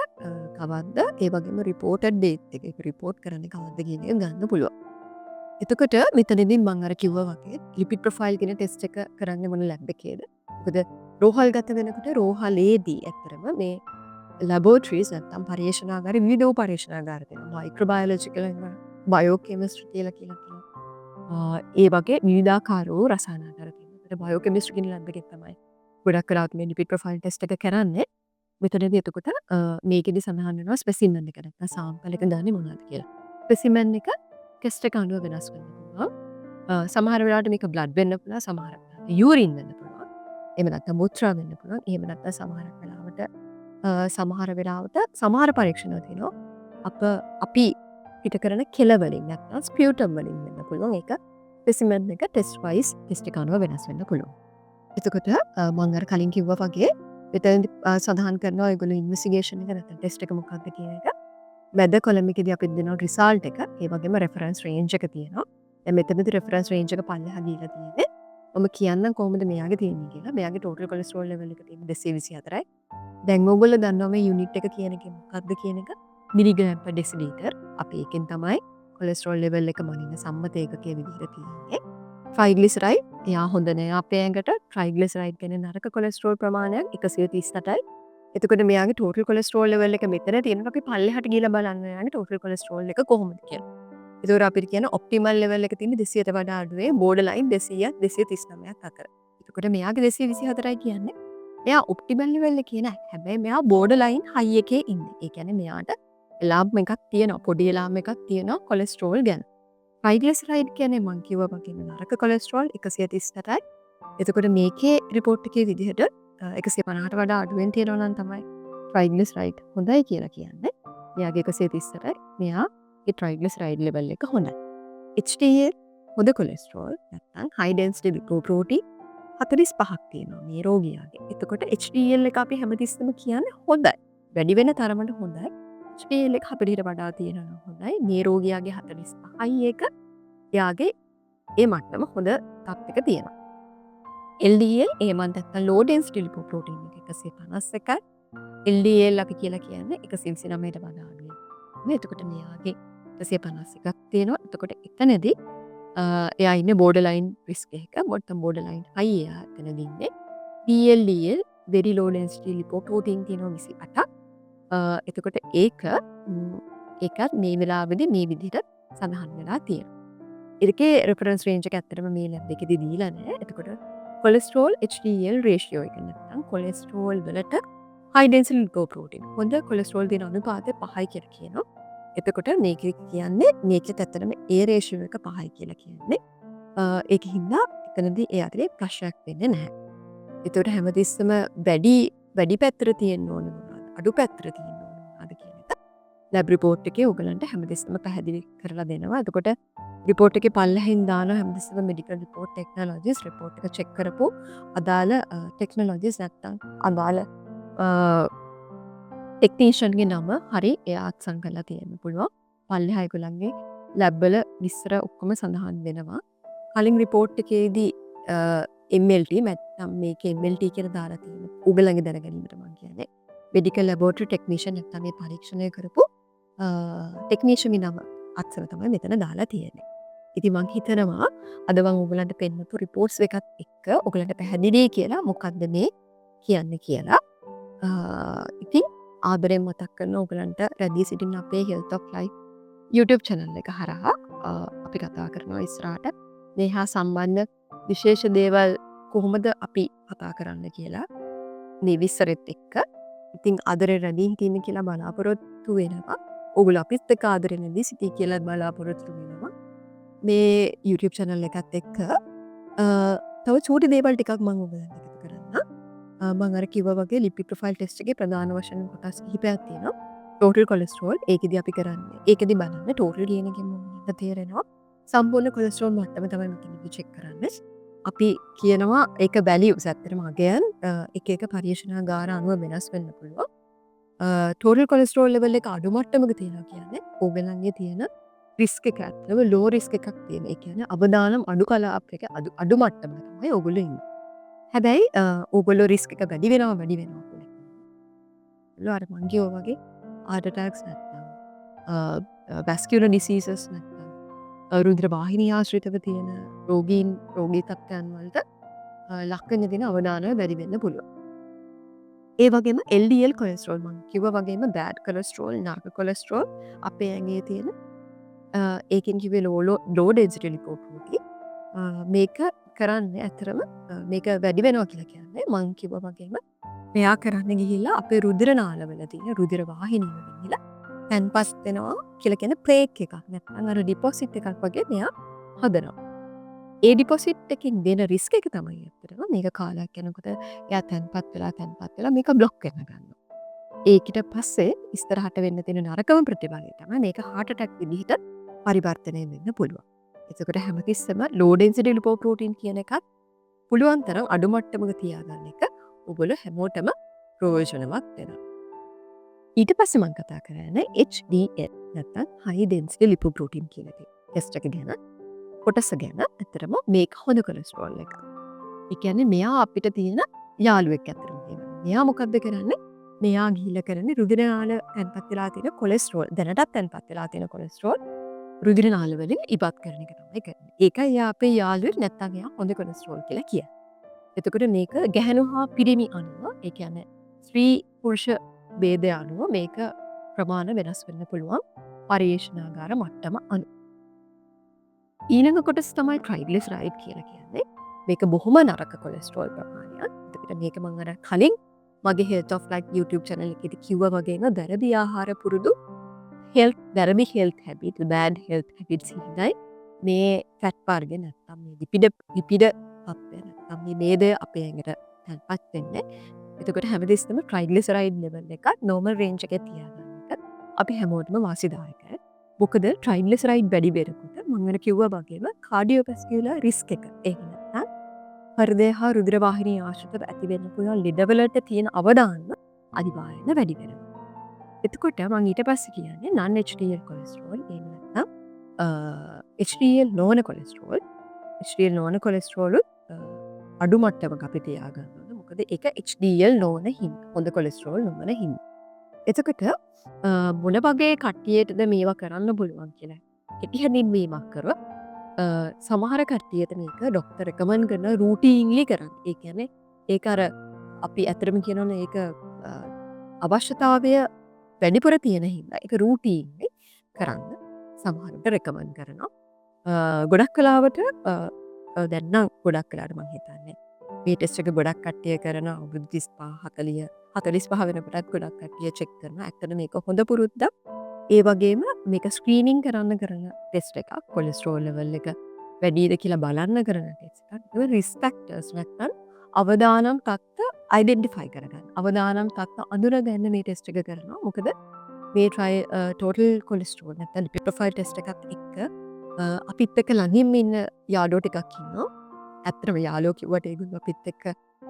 කවද්ද, ඒ වගේම රිපෝටඩ් ඩේට් එක, ඒක රිපෝට් කරන්නේ කවද්ද කියන එක ගන්න පුළුවන්. එතකොට මෙතනදී මම අර කිව්වා වගේ ලිපිඩ් ප්‍රොෆයිල් කියන ටෙස්ට් එක කරන්නේ මොන ලැබ් එකේද? මොකද රෝහල් ගත වෙනකොට රෝහලේදී ඇත්තටම මේ ලැබෝරටරිස් නැත්තම් පර්යේෂණාගාර විවිධ පර්යේෂණාගාර තියෙනවා. මයික්‍රෝබයොලොජිකල් බයෝකෙමිස්ට්‍රි කියලා කියනවා. ඒ වගේ විවිධාකාර වූ රසායනාගාර තියෙනවා. ඒකට බයෝකෙමිස්ට්‍රි කියන ලැබ් එකේ තමයි ගොඩක් වෙලාවට මේ ලිපිඩ් ප්‍රොෆයිල් ටෙස්ට් එක කරන්නේ. මෙතනදී එතකොට මේකෙදි සඳහන් වෙනවා ස්පෙසිමන් එක නැත්නම් සාම්පල් එක ගන්නේ මොනවද කියලා. ස්පෙසිමන් එක ටෙස්ට් එක අනුව වෙනස් වෙන්න පුළුවන්. සමහර වෙලාවට මේක බ්ලඩ් වෙන්න පුළුවන්, සමහර වෙලාවට යූරින් වෙන්න පුළුවන්. එහෙම නැත්නම් මුත්‍රා වෙන්න පුළුවන්. එහෙම නැත්නම් සමහර වෙලාවට සමහර පරීක්ෂණ තියෙනවා. අපි පිට කරන කෙලවලින් නැත්නම් ස්පියුටම් වලින් වෙන්න පුළුවන්. ඒක ස්පෙසිමන් එක ටෙස්ට් වයිස් ටෙස්ට් එක අනුව වෙනස් වෙන්න පුළුවන්. එතකොට මම අර කලින් කිව්වා වගේ මෙතනදී සඳහන් කරනවා ඒගොල්ලෝ ඉන්වෙස්ටිගේෂන් එක නැත්නම් ටෙස්ට් එක මොකක්ද කියන එක. මැද කොලම් එකේදී අපි දෙනවා රිසල්ට් එක. ඒ වගේම රෙෆරන්ස් රේන්ජ් එක තියෙනවා. දැන් මෙතනදී රෙෆරන්ස් රේන්ජ් එක පල්ලෙහා දීලා තියෙන්නේ. මම කියන්නම් කොහොමද මෙයාගේ තියෙන්නේ කියලා. මෙයාගේ ටෝටල් කොලෙස්ටරෝල් ලෙවල් එක තියෙන්නේ 224යි. දැන් ඕගොල්ලෝ දන්නවා මේ යුනිට් එක කියන එක මොකක්ද කියන එක. Milligram per ඩෙසිලීටර්. අපි ඒකෙන් තමයි කොලෙස්ටරෝල් ලෙවල් එක මනින්න සම්මත ඒකකයේ විදිහට තියෙන්නේ. ට්‍රයිග්ලිසරයිඩ් එයා හොඳ නෑ අපේ ඇඟට. ට්‍රයිග්ලිසරයිඩ් කියන්නේ නරක කොලෙස්ටරෝල් ප්‍රමාණයක් 138යි. එතකොට මෙයාගේ ටෝටල් කොලෙස්ටරෝල් ලෙවල් එක මෙතන තියෙනවා. අපි පල්ලෙහාට ගිහලා බලන්න යන්නේ ටෝටල් කොලෙස්ටරෝල් එක කොහොමද කියලා. ඒතකොට අපිට කියන ඔප්ටිමල් ලෙවල් එක තියෙන්නේ 200ට වඩා අඩුවේ බෝඩර් ලයින් 200ක් 239ක් අතර. එතකොට මෙයාගේ 224යි කියන්නේ මෙයා ඔප්ටිමල් ලෙවල් එකේ නෑ. හැබැයි මෙයා බෝඩර් ලයින් හයි එකේ ඉන්නේ. ඒ කියන්නේ මෙයාට එලාම් එකක් තියෙනවා. පොඩි එලාම් එකක් තියෙනවා කොලෙස්ටරෝල් ගැන. ට්‍රයිග්ලිසරයිඩ් කියන්නේ මං කිව්වා වගේම නරක කොලෙස්ටරෝල් 138යි. එතකොට මේකේ රිපෝට් එකේ විදිහට 150ට වඩා අඩුවෙන් තියෙනවා නම් තමයි ට්‍රයිග්ලිසරයිඩ් හොඳයි කියලා කියන්නේ. මෙයාගේ 138යි. මෙයාගේ ට්‍රයිග්ලිසරයිඩ් ලෙවල් එක හොඳයි. HDL හොඳ කොලෙස්ටරෝල් නැත්නම් හයි ඩෙන්සිටි ලිපෝප්‍රෝටීන් 45ක් තියෙනවා මේ රෝගියාගේ. එතකොට HDL එක අපි හැමතිස්සෙම කියන්නේ හොඳයි. වැඩි වෙන තරමට හොඳයි. HDL එක 40ට වඩා තියෙනවා හොඳයි. මේ රෝගියාගේ 45යි එක එයාගේ ඒ මට්ටම හොඳ තත්ත්වයක තියෙනවා. LDL එහෙම නැත්නම් low density lipoprotein එක 151යි. LDL අපි කියලා කියන්නේ 129ට වඩා අඩුයි. එතකොට මෙයාගේ 151ක් තියෙනවා. එතකොට එතනදී එයා ඉන්නේ බෝඩර් ලයින් රිස්ක් එකක. බොටම් බෝඩර් ලයින් හයි එයා එතනදී ඉන්නේ. VLDL very low density lipoprotein තියෙනවා 28ක්. එතකොට ඒකත් මේ වෙලාවෙදී මේ විදිහට සඳහන් වෙලා තියෙනවා. ඒකේ රෙෆරන්ස් රේන්ජ් එක ඇත්තටම මේ ලැබ් එකේදී දීලා නැහැ. එතකොට කොලෙස්ටරෝල් HDL රේෂියෝ එක නැත්නම් කොලෙස්ටරෝල් වලට හයි ඩෙන්සිටි ලිපෝප්‍රෝටීන් හොඳ කොලෙස්ටරෝල් තියෙන අනුපාතය 5යි කියලා කියනවා. එතකොට මේක කියන්නේ මේකෙත් ඇත්තටම ඒ රේෂියෝ එක 5යි කියලා කියන්නේ. ඒක හින්දා එතනදී ඒ අතරේ ප්‍රශ්නයක් වෙන්නේ නැහැ. එතකොට හැමතිස්සෙම වැඩි පැත්තට තියෙන්න ඕන මොනවද? අඩු පැත්තට තියෙන්න ඕන මොනවද කියන එක ලැබ් රිපෝට් එකේ ඔයගලන්ට හැමතිස්සෙම පැහැදිලි කරලා දෙනවා. එතකොට රිපෝට් එකේ පල්ලෙහින් දානවා හැමතිස්සෙම මෙඩිකල් රිපෝට් ටෙක්නොලොජිස් රිපෝට් එක චෙක් කරපු අදාළ ටෙක්නොලොජිස් නැත්තම් අදාළ ටෙක්නීෂියන්ගේ නම හරි එයා අත්සන් කරලා තියෙන්න පුළුවන්. පල්ලෙහා ඒගොල්ලන්ගේ ලැබ් වල විස්තර ඔක්කොම සඳහන් වෙනවා. කලින් රිපෝට් එකේදී MLT නැත්නම් මේකේ MLT කියලා දාලා තියෙනවා. උගලගේ දැනගැනීමට මම කියන්නේ. මෙඩිකල් ලැබොරටරි ටෙක්නීෂියන් නැත්නම් මේ පරීක්ෂණය කරපු ටෙක්නීෂියන්ගේ නම අත්සන තමයි මෙතන දාලා තියෙන්නේ. ඉතින් මං හිතනවා අද මම ඔයගලන්ට පෙන්නපු රිපෝට්ස් එකත් එක්ක ඔයගලන්ට පැහැදිලි කියලා මොකක්ද මේ කියන්නේ කියලා. ඉතින් ආදරෙන් මතක් කරන ඔයගලන්ට රැඳී සිටින අපේ Health of Life YouTube channel එක හරහා අපි කතා කරනවා ඉස්සරහට මේ හා සම්බන්ධ විශේෂ දේවල් කොහොමද අපි කතා කරන්න කියලා මේ විස්තරෙත් එක්ක. ඉතින් ආදරේ රැඳී හිටින්න කියලා බලාපොරොත්තු වෙනවා. ඔයගොල්ලෝ අපිත් එක්ක ආදරේ රැඳී සිටී කියලා බලාපොරොත්තු වෙනවා. මේ YouTube channel එකත් එක්ක තව චූටි දේවල් ටිකක් මම ඔයගලන්ට එකතු කරන්න. මම අර කිව්වා වගේ ලිපිඩ් ප්‍රොෆයිල් ටෙස්ට් එකේ ප්‍රධාන වශයෙන් කොටස් කිහිපයක් තියෙනවා. ටෝටල් කොලෙස්ටරෝල් ඒකෙදි අපි කරන්නේ. ඒකෙදි බලන්න ටෝටල් කියන එකෙන් මොනවද තේරෙනවා. සම්පූර්ණ කොලෙස්ටරෝල් මට්ටම තමයි මෙතනදී චෙක් කරන්නේ. අපි කියනවා ඒක වැලියුස් ඇත්තටම අගයන් එක එක පරීක්ෂණාගාර අනුව වෙනස් වෙන්න පුළුවන්. ටෝටල් කොලෙස්ටරෝල් ලෙවල් එක අඩු මට්ටමක තියෙනවා කියන්නේ ඕගලන්ගේ තියෙන රිස්ක් එක ඇත්තටම ලෝ රිස්ක් එකක් තියෙන. ඒ කියන්නේ අවදානම් අඩු කලාප එක අඩු මට්ටමක තමයි ඕගොල්ලෝ ඉන්නේ. හැබැයි ඕගොල්ලෝ රිස්ක් එක වැඩි වෙනවා කියලා. අර මං කිව්වා වගේ heart attacks නැත්නම් vascular diseases නැත්නම් රුධිර වාහිනී ආශ්‍රිතව තියෙන රෝගී තත්ත්වයන් වලට ලක්වෙන්න තියෙන අවදානම වැඩි වෙන්න පුළුවන්. ඒ වගේම LDL කොලෙස්ටරෝල් මං කිව්වා වගේම බෑඩ් කොලෙස්ටරෝල් නරක කොලෙස්ටරෝල් අපේ ඇඟේ තියෙන ඒකෙන් කිව්වේ low density lipoprotein මේක කරන්නේ ඇතරම මේක වැඩි වෙනවා කියලා කියන්නේ මං කිව්වා වගේම මෙයා කරන්න ගිහිල්ලා අපේ රුධිර නාලවල තියෙන රුධිර වාහිනී වල ගිහිල්ලා තැන්පත් වෙනවා කියලා කියන ප්ලේක් එකක් නැත්නම් අර ඩිපොසිට් එකක් වගේ මෙයා හදනවා. ඒ ඩිපොසිට් එකකින් දෙන රිස්ක් එක තමයි ඇත්තටම මේක කාලයක් යනකොට එයා තැන්පත් වෙලා මේක බ්ලොක් වෙන්න ගන්නවා. ඒකට පස්සේ ඉස්සරහට වෙන්න තියෙන නරකම ප්‍රතිඵලය තමයි මේක heart attack විදිහට පරිවර්තනය වෙන්න පුළුවන්. එතකොට හැමතිස්සෙම low density lipoprotein කියන එකත් පුළුවන් තරම් අඩු මට්ටමක තියාගන්න එක ඔයගොල්ලෝ හැමෝටම ප්‍රයෝජනවත් වෙනවා. ඊට පස්සේ මම කතා කරන්නේ HDL නැත්නම් high density lipoprotein කියන ටෙස්ට් එක ගැන. කොටස ගැන. ඇත්තටම මේක හොඳ කොලෙස්ටරෝල් එක. ඒ කියන්නේ මෙයා අපිට තියෙන යාළුවෙක් ඇත්තටම කියනවා. මෙයා මොකද්ද කරන්නේ? මෙයා ගිහිල්ලා කරන්නේ රුධිර නාල තැන්පත් වෙලා තියෙන කොලෙස්ටරෝල් දැනටත් තැන්පත් වෙලා තියෙන කොලෙස්ටරෝල් රුධිර නාල වලින් ඉවත් කරන එක තමයි කරන්නේ. ඒකයි එයා අපේ යාළුවෙක් නැත්නම් එයා හොඳ කොලෙස්ටරෝල් කියලා කියන්නේ. එතකොට මේක ගැහැණු හා පිරිමි අනුව ඒ කියන්නේ ස්ත්‍රී පුරුෂ ભેදය අනුව මේක ප්‍රමාණ වෙනස් වෙන්න පුළුවන් පරිේශනාගාර මට්ටම අනුව. ඊළඟ කොටස තමයි ට්‍රයිග්ලිසරයිඩ් කියලා කියන්නේ. මේක බොහොම නරක කොලෙස්ටරෝල් ප්‍රමාණයක්. එතකොට මේක මම අර කලින් මගේ Health of Life YouTube channel එකේදී කිව්වා වගේම වැරදි ආහාර පුරුදු වැරදි health habit, bad health habits හිඳයි මේ ෆැට් වර්ග නැත්නම් මේ ලිපිඩ තත්ත්වය නැත්නම් මේ මේදය අපේ ඇඟට තැන්පත් වෙන්නේ. එතකොට හැමදෙස්සම ට්‍රයිග්ලිසරයිඩ් ලෙවල් එක normal range එකේ තියාගන්න එක අපි හැමෝටම වාසිදායකයි. මොකද ට්‍රයිග්ලිසරයිඩ් වැඩි වෙනකොට මම අර කිව්වා වගේම කාඩියෝවැස්කියුලර් රිස්ක් එක ඒක නැත්නම් හෘදය හා රුධිර වාහිනී ආශ්‍රිතව ඇති වෙන්න පුළුවන් ලෙඩවලට තියෙන අවදානම අනිවාර්යයෙන්ම වැඩි වෙනවා. එතකොට මම ඊට පස්සේ කියන්නේ non HDL කොලෙස්ටරෝල් ඒ නැත්නම් HDL නොවන කොලෙස්ටරෝල්. HDL නොවන කොලෙස්ටරෝල් අඩු මට්ටමක අපි තියාගන්න ඕන. මොකද ඒක HDL නොවන හින්දා. හොඳ කොලෙස්ටරෝල් නොවන හින්දා. එතකොට මොන වගේ කට්ටියටද මේවා කරන්න පුළුවන් කියලා කෙටි හැඳින්වීමක් කරොත් සමහර කට්ටියට මේක ડોක්ටර් රෙකමන්ඩ් කරන රූටීන්ලි කරන්න. ඒ කියන්නේ ඒක අර අපි ඇත්තටම කියනවනේ ඒක අවශ්‍යතාවය වැඩිපුර තියෙන හින්දා ඒක රූටීන්ලි කරන්න සමහරට රෙකමන්ඩ් කරනවා. ගොඩක් කලාවට දැන් නම් ගොඩක් කලාවට මම හිතන්නේ මේ ටෙස්ට් එක ගොඩක් කට්ටිය කරන අවුරුදු 35 40 45 වෙනකොටත් ගොඩක් කට්ටිය චෙක් කරනවා. ඇත්තට මේක හොඳ පුරුද්දක්. ඒ වගේම මේක ස්ක්‍රීනින් කරන ටෙස්ට් එකක්. කොලෙස්ටරෝල් ලෙවල් එක වැඩිද කියලා බලන්න කරන ටෙස්ට් එකක්. ඒක රිස්ක් ෆැක්ටර්ස් නැත්නම් අවදානම් තත්ත්ව අයිඩෙන්ටිෆයි කරගන්න. අවදානම් තත්ත්ව අඳුරගන්න මේ ටෙස්ට් එක කරනවා. මොකද මේ ටෝටල් කොලෙස්ටරෝල් නැත්නම් ලිපිඩ් ප්‍රොෆයිල් ටෙස්ට් එකත් එක්ක අපිත් එක්ක ළඟින්ම ඉන්න යාළුවෝ ටිකක් ඉන්නවා. ඇත්තටම යාළුවෝ කිව්වට ඒගොල්ලෝ අපිත් එක්ක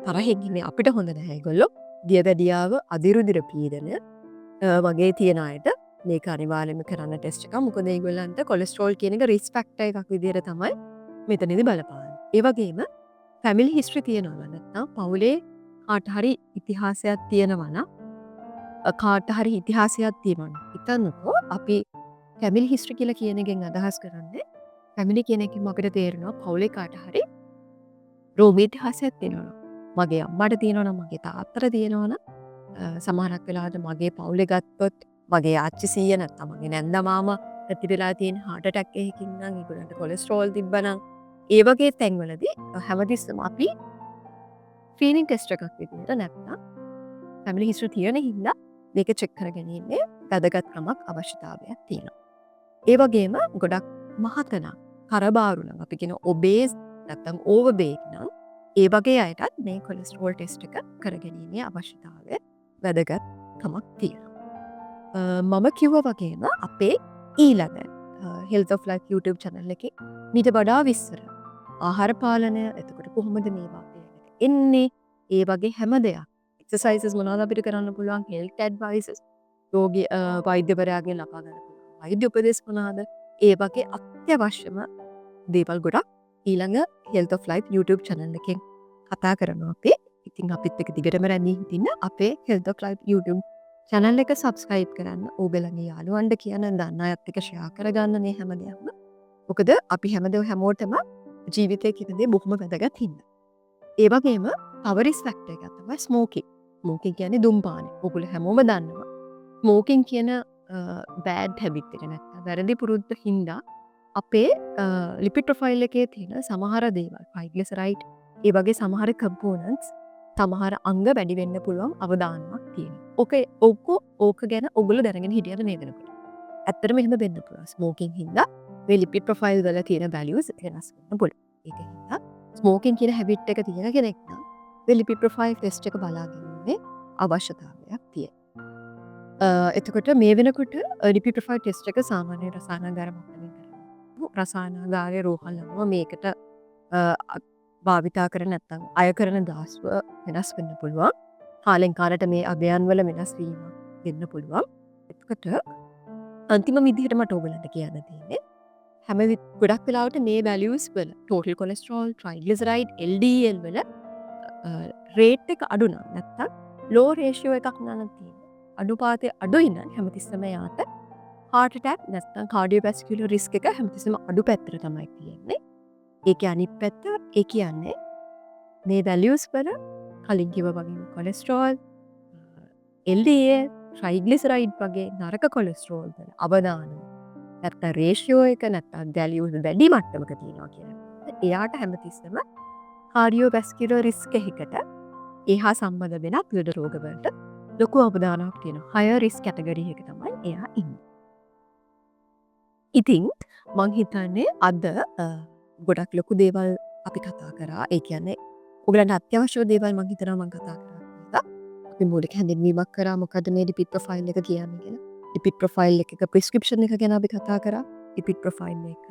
තරහින් ඉන්නේ අපිට හොඳ නැහැ ඒගොල්ලෝ. දියවැඩියාව අදිරුදිර පීඩන වගේ තියෙන අයට මේක අනිවාර්යයෙන්ම කරන්න ටෙස්ට් එකක්. මොකද ඒගොල්ලන්ට කොලෙස්ටරෝල් කියන එක රිස්ක් ෆැක්ටර් එකක් විදිහට තමයි මෙතනදී බලපාන්නේ. ඒ වගේම ෆැමිලි හිස්ටරි තියෙනවා නැත්නම් පවුලේ කාට හරි ඉතිහාසයක් තියෙනවා නම් හිතන්නකෝ අපි ෆැමිලි හිස්ටරි කියලා කියන එකෙන් අදහස් කරන්නේ ෆැමිලි කියන එකෙන් අපිට තේරෙනවා පවුලේ කාට හරි රෝගී ඉතිහාසයක් තියෙනවා. මගේ අම්මට තියෙනවා නම් මගේ තාත්තට තියෙනවා නම් සමහරක් වෙලාවට මගේ පවුලේ ගත්තොත් මගේ ආච්චි සීයා නැත්නම් මගේ නැන්දා මාමා ඇති වෙලා තියෙන heart attack එකකින් නම් ඒගොල්ලන්ට කොලෙස්ටරෝල් තිබ්බනම් ඒ වගේ තැන්වලදී හැමතිස්සම අපි ස්ක්‍රීනින් ටෙස්ට් එකක් විදිහට නැත්නම් ෆැමිලි හිස්ටරි තියෙන හින්දා මේක චෙක් කරගැනීමේ වැදගත්කමක් අවශ්‍යතාවයක් තියෙනවා. ඒ වගේම ගොඩක් මහතනම් කරබාරු නම් අපි කියන ඔබේස් නැත්නම් ඕවර්වේට් නම් ඒ වගේ අයටත් මේ කොලෙස්ටරෝල් ටෙස්ට් එක කරගැනීමේ අවශ්‍යතාවය වැදගත්කමක් තියෙනවා. මම කිව්වා වගේම අපේ ඊළඟ Health of Life YouTube channel එකේ මීට වඩා විස්තර ආහාර පාලනය එතකොට කොහොමද මේවා එන්නේ ඒ වගේ හැම දෙයක් එක්සර්සයිසස් මොනවද අපිට කරන්න පුළුවන් හෙල්ත් ඇඩ්වයිසස් යෝගී වෛද්‍යවරයාගෙන් ලබා ගන්න පුළුවන් වෛද්‍ය උපදෙස් මොනවාද ඒ වගේ අත්‍යවශ්‍යම දේවල් ගොඩක් ඊළඟ Health of Life YouTube channel එකෙන් කතා කරනවා අපි. ඉතින් අපිත් එක්ක දිගටම රැඳී හිටින්න අපේ Health of Life YouTube channel එක subscribe කරන්න. ඕගොල්ලන්ගේ යාළුවන්ට කියන්න දන්න අයත් එක්ක share කරගන්න මේ හැම දෙයක්ම. මොකද අපි හැමෝටම ජීවිතේ කියන දේ බොහොම වැදගත් හින්දා. ඒ වගේම තව රිස්ක් ෆැක්ටර් එකක් තමයි ස්මෝකින්. ස්මෝකින් කියන්නේ ධූමපානය. ඔයගොල්ලෝ හැමෝම දන්නවා. ස්මෝකින් කියන බෑඩ් හැබිට් එක නැත්නම් වැරදි පුරුද්ද හින්දා අපේ ලිපිඩ් ප්‍රොෆයිල් එකේ තියෙන සමහර දේවල් ට්‍රයිග්ලිසරයිඩ් ඒ වගේ සමහර කම්පෝනන්ට්ස් සමහර අංග වැඩි වෙන්න පුළුවන් අවදානමක් තියෙනවා. ඕක ගැන ඔයගොල්ලෝ දැනගෙන හිටියද නේද නේද? ඇත්තටම එහෙම වෙන්න පුළුවන්. ස්මෝකින් හින්දා මේ ලිපිඩ් ප්‍රොෆයිල් වල තියෙන වැලියුස් වෙනස් වෙන්න පුළුවන්. ඒක හින්දා ස්මෝකින් කියන හැබිට් එක තියෙන කෙනෙක් නම් මේ ලිපිඩ් ප්‍රොෆයිල් ටෙස්ට් එක බලාගන්නේ අවශ්‍යතාවයක් තියෙනවා. එතකොට මේ වෙනකොට ලිපි ප්‍රොෆයිල් ටෙස්ට් එක සාමාන්‍ය රසායනාගාර මට්ටමින් කරනවා. රසායනාගාරයේ රෝහල් අනුව මේකට භාවිතා කරන නැත්නම් අය කරන දාස්ව වෙනස් වෙන්න පුළුවන්. කාලෙන් කාලට මේ අගයන් වල වෙනස් වීම වෙන්න පුළුවන්. එතකොට අන්තිම විදිහට මට ඔයගලන්ට කියන්න තියෙන්නේ ගොඩක් වෙලාවට මේ වැලියුස් වල ටෝටල් කොලෙස්ටරෝල්, ට්‍රයිග්ලිසරයිඩ්, LDL වල රේට් එක අඩු නම් නැත්නම් ලෝ රේෂියෝ එකක් නම් තියෙන්නේ. අඩුපාතේ අඩුයි නම් හැමතිස්සම යාට heart attack නැත්නම් cardiovascular risk එක හැමතිස්සම අඩු පැත්තට තමයි තියෙන්නේ. ඒකේ අනිත් පැත්ත ඒ කියන්නේ මේ වැලියුස් වල කලින් කිව්වා වගේ කොලෙස්ටරෝල්, LDL, ට්‍රයිග්ලිසරයිඩ් වගේ නරක කොලෙස්ටරෝල් වල අවදානම නැත්නම් රේෂියෝ එක නැත්නම් වැලියුස් වැඩි මට්ටමක තියෙනවා කියලා. එයාට හැමතිස්සම කාඩියෝවැස්කියුලර් රිස්ක් එකකට ඒහා සම්බන්ධ වෙන ලෙඩ රෝග වලට ලොකු අවදානමක් තියෙනවා. හයර් රිස්ක් කැටගරි එක තමයි එයා ඉන්නේ. ඉතින් මං හිතන්නේ අද ගොඩක් ලොකු දේවල් අපි කතා කරා. ඒ කියන්නේ ඔයගලන්ට අත්‍යවශ්‍ය දේවල් මං හිතනවා මං කතා කරා. අපි මූලික හැඳින්වීමක් කරා මොකද්ද මේ ලිපිඩ් ප්‍රොෆයිල් එක කියන්නේ කියලා. ලිපිඩ් ප්‍රොෆයිල් එක ප්‍රිස්ක්‍රිප්ෂන් එක ගැන අපි කතා කරා. ලිපිඩ් ප්‍රොෆයිල් එක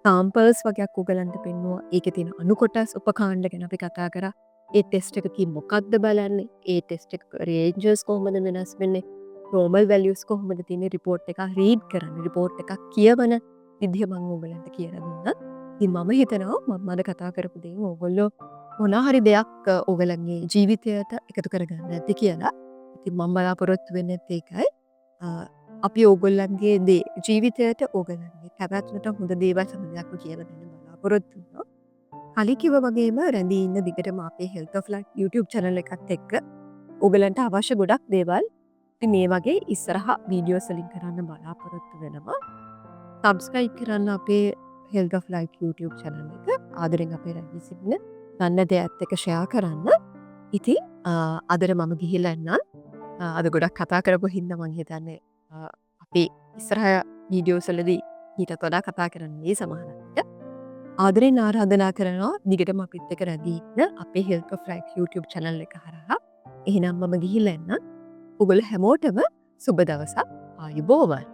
සාම්පල්ස් වගේක් ඔයගලන්ට පෙන්නුවා. ඒකේ තියෙන අණු කොටස් උපකාණ්ඩ ගැන අපි කතා කරා. ඒ ටෙස්ට් එකකින් මොකක්ද බලන්නේ? ඒ ටෙස්ට් එක රේන්ජස් කොහොමද වෙනස් වෙන්නේ? නෝමල් වැලියුස් කොහොමද තියෙන්නේ? රිපෝට් එකක් රීඩ් කරන්න, රිපෝට් එකක් කියවන විදිහ මම ඔයගලන්ට කියලා දුන්නා. ඉතින් මම හිතනවා මම අද කතා කරපු දේ ඕගොල්ලෝ මොනවා හරි දෙයක් ඔයගලගේ ජීවිතයට එකතු කරගන්න ඇති කියලා. ඉතින් මම බලාපොරොත්තු වෙන්නේ ඒකයි. අපි ඕගොල්ලන්ගේ ජීවිතයට ඕගලන්ගේ පැවැත්මට හොඳ දේවල් සමගියක්ම කියලා දෙන්න බලාපොරොත්තු වෙනවා. කලින් කිව්වා වගේම රැඳී ඉන්න දිගටම අපේ Health of Life YouTube channel එකත් එක්ක ඔයගලන්ට අවශ්‍ය ගොඩක් දේවල් ඉතින් මේ වගේ ඉස්සරහා වීඩියෝස් වලින් කරන්න බලාපොරොත්තු වෙනවා. සබ්ස්ක්‍රයිබ් කරන්න අපේ Health of Life YouTube channel එක. ආදරෙන් අපේ රැඳී සිටින දන්න දෙයත් එක්ක ෂෙයා කරන්න. ඉතින් අදට මම ගිහිල්ලා එන්නම්. අද ගොඩක් කතා කරපු හින්දා මම හිතන්නේ අපේ ඉස්සරහ වීඩියෝස් වලදී ඊටත් වඩා කතා කරන්න මේ සමහරවිට ආදරෙන් ආරාධනා කරනවා දිගටම අපිත් එක්ක රැඳී ඉන්න අපේ Health of Life YouTube channel එක හරහා. එහෙනම් මම ගිහිල්ලා එන්නම්. ඔයගොල්ලෝ හැමෝටම සුබ දවසක්. ආයුබෝවන්.